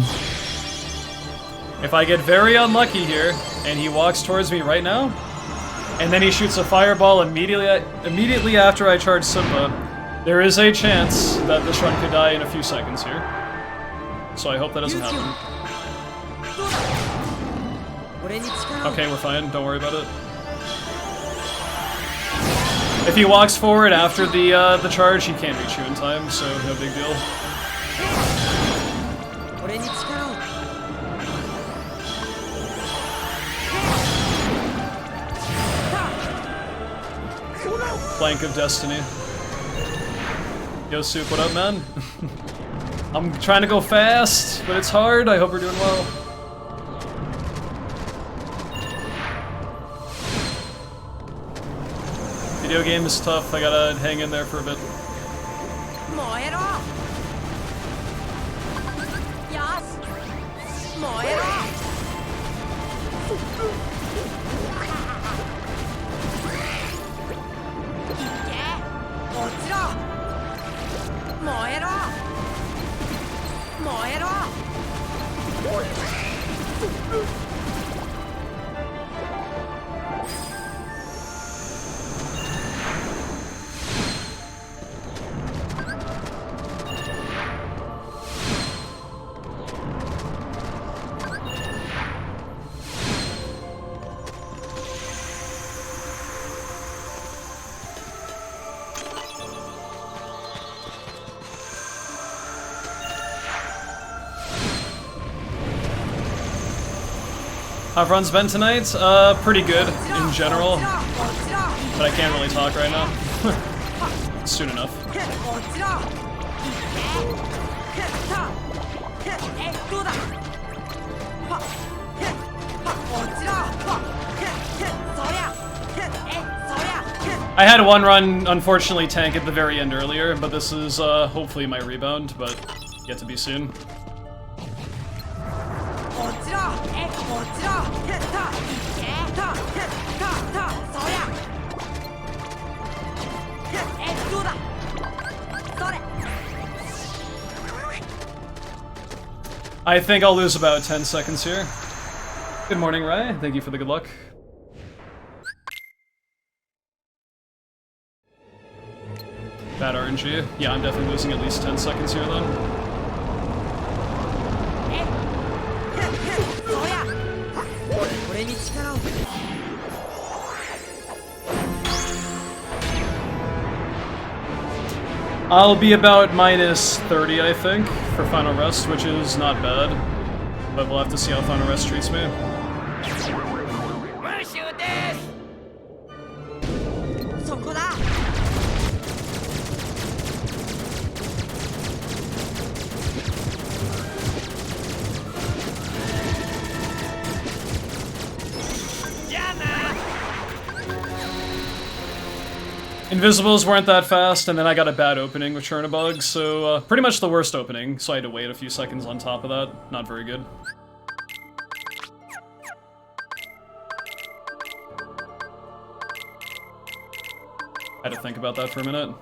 If I get very unlucky here, and he walks towards me right now, and then he shoots a fireball immediately after I charge Simba, there is a chance that this run could die in a few seconds here. So I hope that doesn't happen. Okay, we're fine, don't worry about it. If he walks forward after the charge, he can't reach you in time, so no big deal. Plank of Destiny. Yo, Soup, what up, man? I'm trying to go fast, but it's hard. I hope we're doing well. Video game is tough. I gotta hang in there for a bit. How everyone's been tonight? Pretty good in general, but I can't really talk right now. Soon enough. I had one run, unfortunately, tank at the very end earlier, but this is hopefully my rebound, but yet to be soon. I think I'll lose about 10 seconds here. Good morning, Rai. Thank you for the good luck. Bad RNG. Yeah, I'm definitely losing at least 10 seconds here then. I'll be about minus 30, I think, for Final Rest, which is not bad. But we'll have to see how Final Rest treats me. Invisibles weren't that fast, and then I got a bad opening with Chernobog, so pretty much the worst opening, so I had to wait a few seconds on top of that. Not very good. I had to think about that for a minute.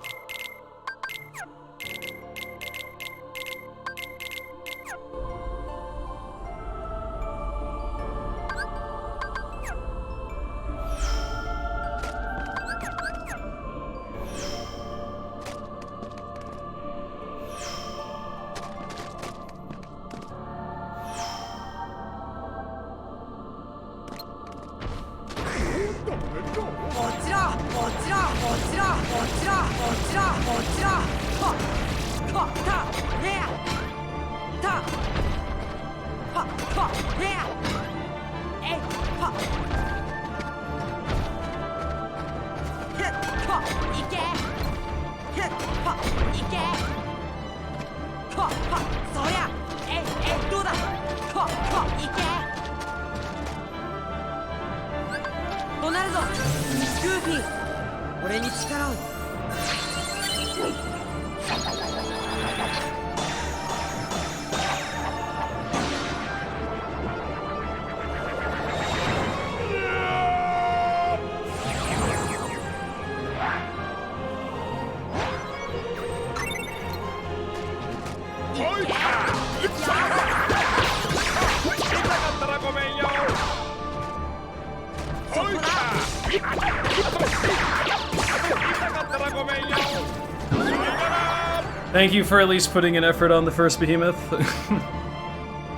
Thank you for at least putting an effort on the first behemoth.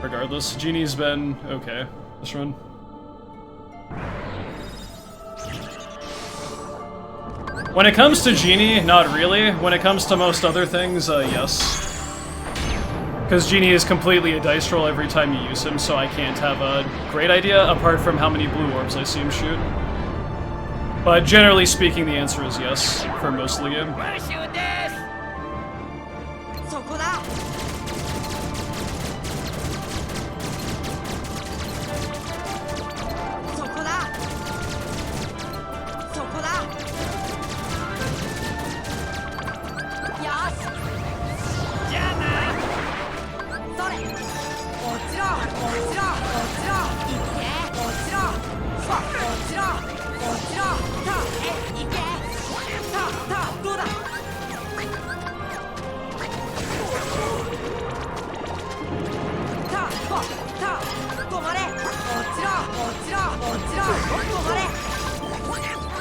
Regardless, Genie's been okay this run. When it comes to Genie, not really. When it comes to most other things, yes. Because Genie is completely a dice roll every time you use him, so I can't have a great idea apart from how many blue orbs I see him shoot. But generally speaking, the answer is yes for most of the game.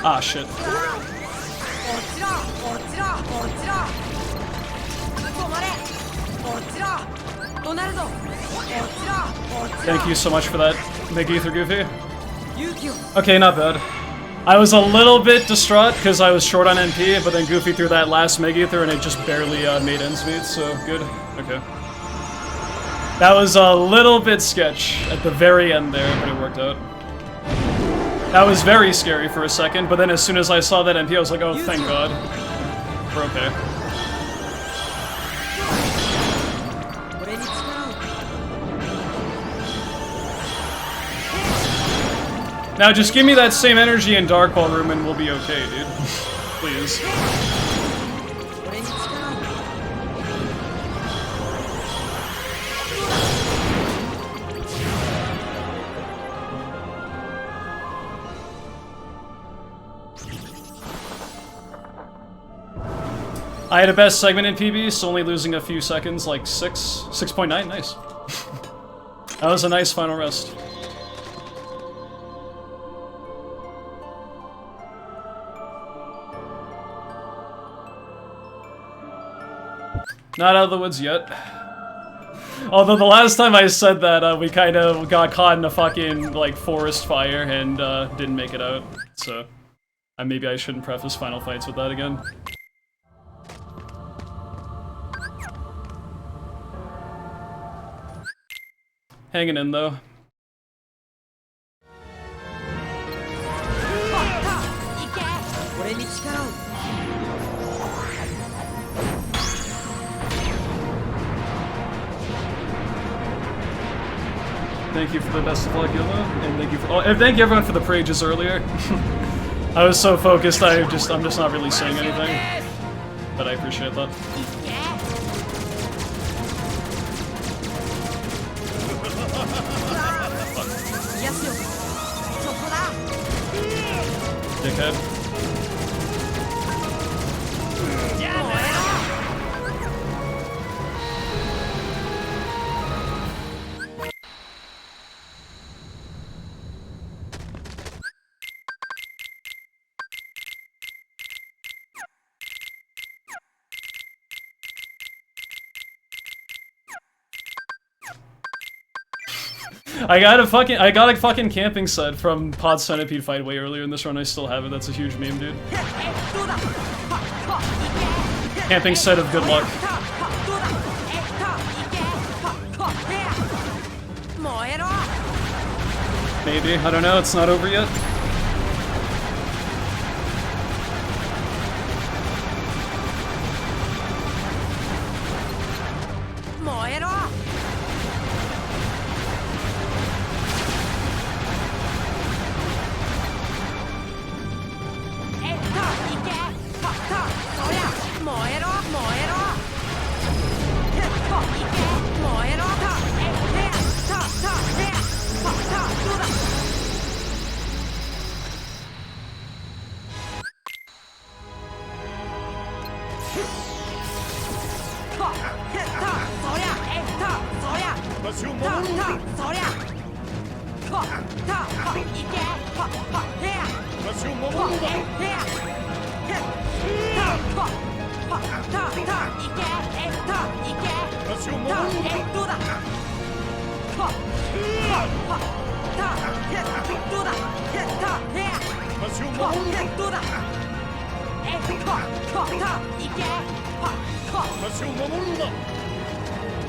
Ah, shit. Thank you so much for that, Meg Ether Goofy. Okay, not bad. I was a little bit distraught because I was short on MP, but then Goofy threw that last Meg Ether and it just barely made ends meet, so good. Okay. That was a little bit sketch at the very end there, but it worked out. That was very scary for a second, but then as soon as I saw that MP, I was like, oh, thank God. We're okay. Now just give me that same energy in Dark Wall Room and we'll be okay, dude. Please. I had a best segment in PB, so only losing a few seconds, like 6.9, nice. That was a nice final rest. Not out of the woods yet. Although the last time I said that, we kind of got caught in a fucking, like, forest fire and didn't make it out. So, maybe I shouldn't preface Final Fights with that again. Hanging in, though. Thank you for the best of luck, Yuma, and thank you for and thank you everyone for the prages earlier. I was so focused, I'm just not really saying anything, but I appreciate that. Dickhead. I got a fucking camping set from Pod Centipede fight way earlier in this run. I still have it. That's a huge meme, dude. Camping set of good luck. Maybe. I don't know. It's not over yet.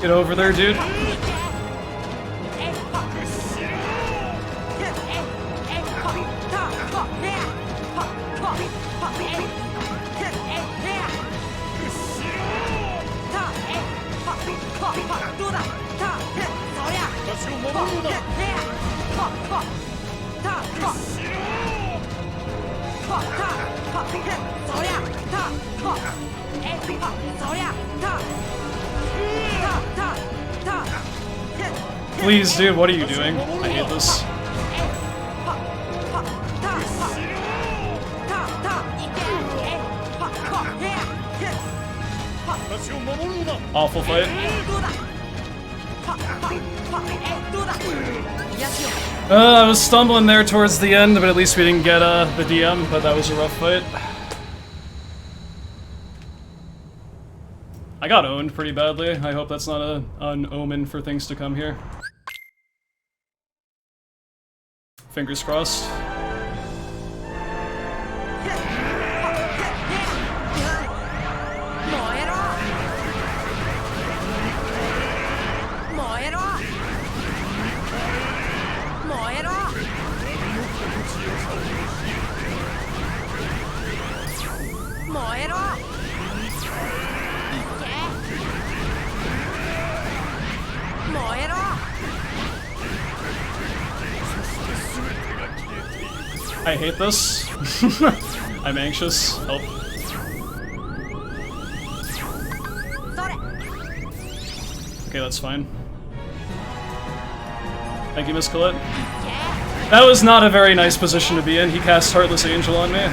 Get over there, dude. Please, dude, what are you doing? I hate this. Awful fight. I was stumbling there towards the end, but at least we didn't get the DM, but that was a rough fight. I got owned pretty badly. I hope that's not an omen for things to come here. Fingers crossed. I hate this. I'm anxious. Help. Okay, that's fine. Thank you, Miss Colette. That was not a very nice position to be in. He cast Heartless Angel on me.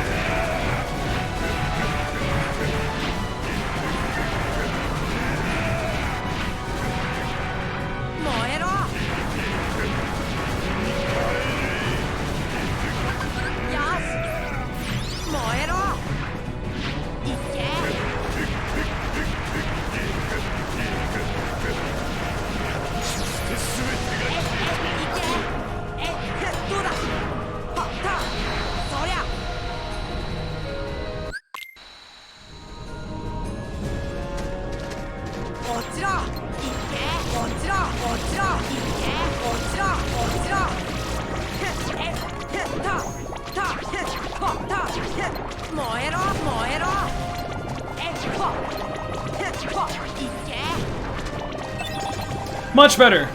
Much better.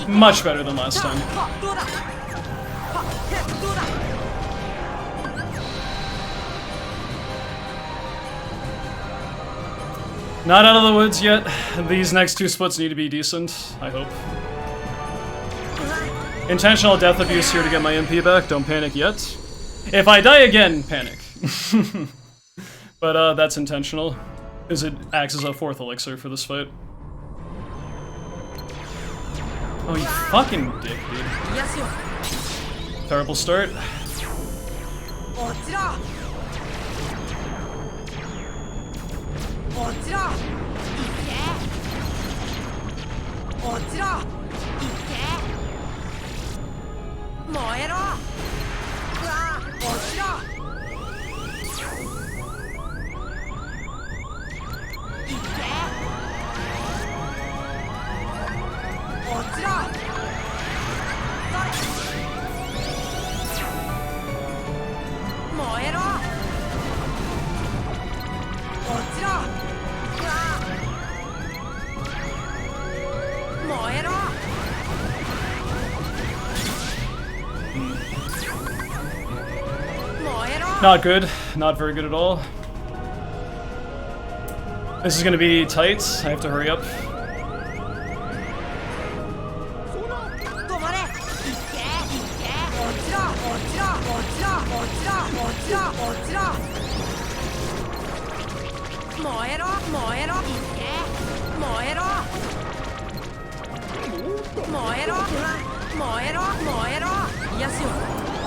Much better than last time. Not out of the woods yet. These next two splits need to be decent, I hope. Intentional death abuse here to get my MP back. Don't panic yet. If I die again, panic. But that's intentional, because it acts as a fourth elixir for this fight. Oh, you fucking dick, dude. Terrible start. Not good. Not very good at all. This is gonna be tight. I have to hurry up.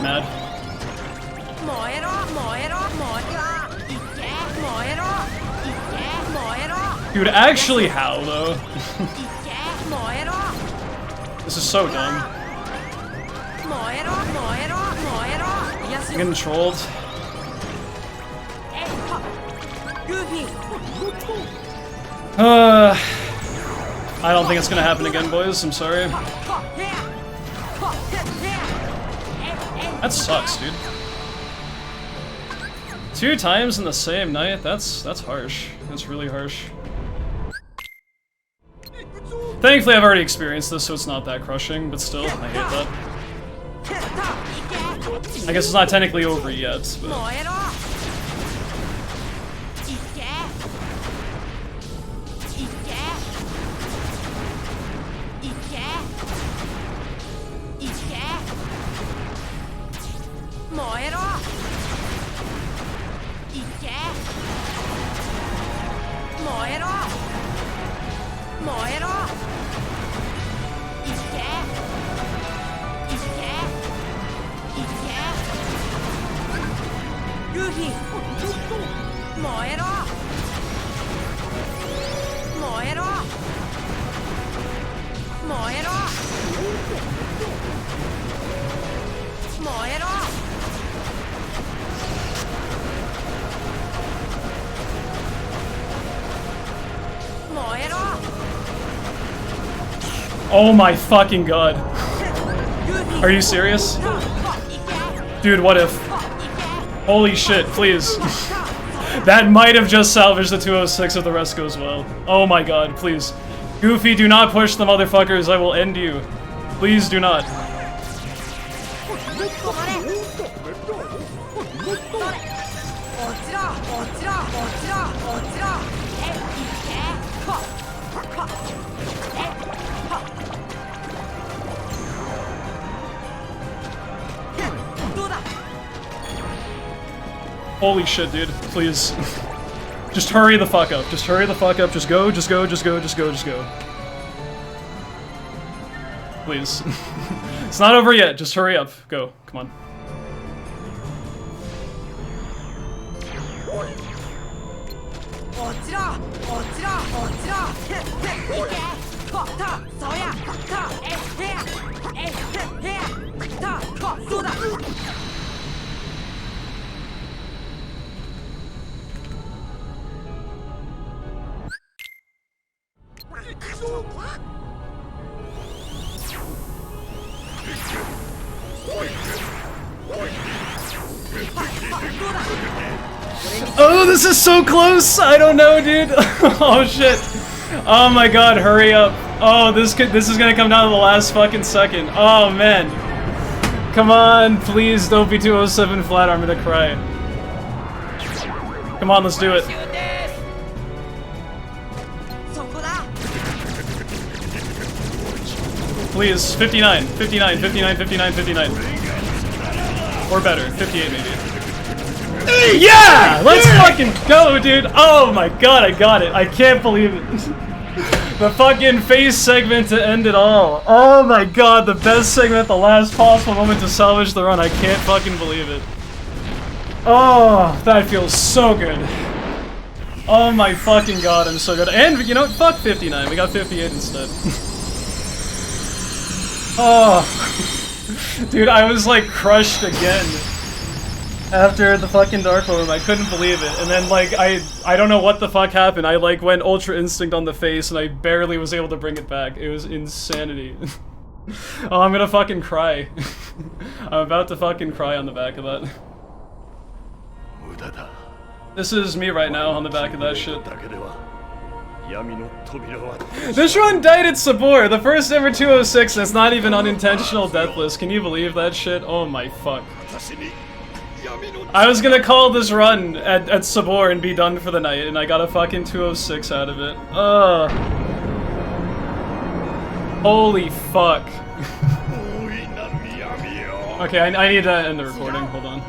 Mad. Dude, actually how, though? This is so dumb. I'm getting trolled. I don't think it's gonna happen again, boys. I'm sorry. That sucks, dude. 2 times in the same night? That's harsh. That's really harsh. Thankfully, I've already experienced this, so it's not that crushing, but still, I hate that. I guess it's not technically over yet, but... Oh my fucking god. Are you serious? Dude, what if? Holy shit, please. That might have just salvaged the 206 if the rest goes well. Oh my god, please. Goofy, do not push the motherfuckers, I will end you. Please do not. Holy shit, dude. Please. Just hurry the fuck up. Just hurry the fuck up. Just go, just go, just go, just go, just go. Please. It's not over yet. Just hurry up. Go. Come on. Oh, this is so close! I don't know, dude. Oh shit. Oh my god, hurry up. Oh, this is gonna come down to the last fucking second. Oh man. Come on, please don't be 207 flat, I'm gonna cry. Come on, let's do it. Please, 59, 59, 59, 59, 59. Or better, 58 maybe. Yeah! Let's fucking go, dude! Oh my god, I got it. I can't believe it. The fucking face segment to end it all. Oh my god, the best segment at the last possible moment to salvage the run. I can't fucking believe it. Oh, that feels so good. Oh my fucking god, I'm so good. And, you know what? Fuck 59. We got 58 instead. Oh. Dude, I was like crushed again. After the fucking Dark Room, I couldn't believe it. And then like, I don't know what the fuck happened. I like went Ultra Instinct on the face and I barely was able to bring it back. It was insanity. Oh, I'm gonna fucking cry. I'm about to fucking cry on the back of that. This is me right now on the back of that shit. This run died at Sabor, the first ever 206 that's not even unintentional deathless. Can you believe that shit? Oh my fuck. I was gonna call this run at Sabor and be done for the night, and I got a fucking 206 out of it. Ugh. Holy fuck. Okay, I need to end the recording, hold on.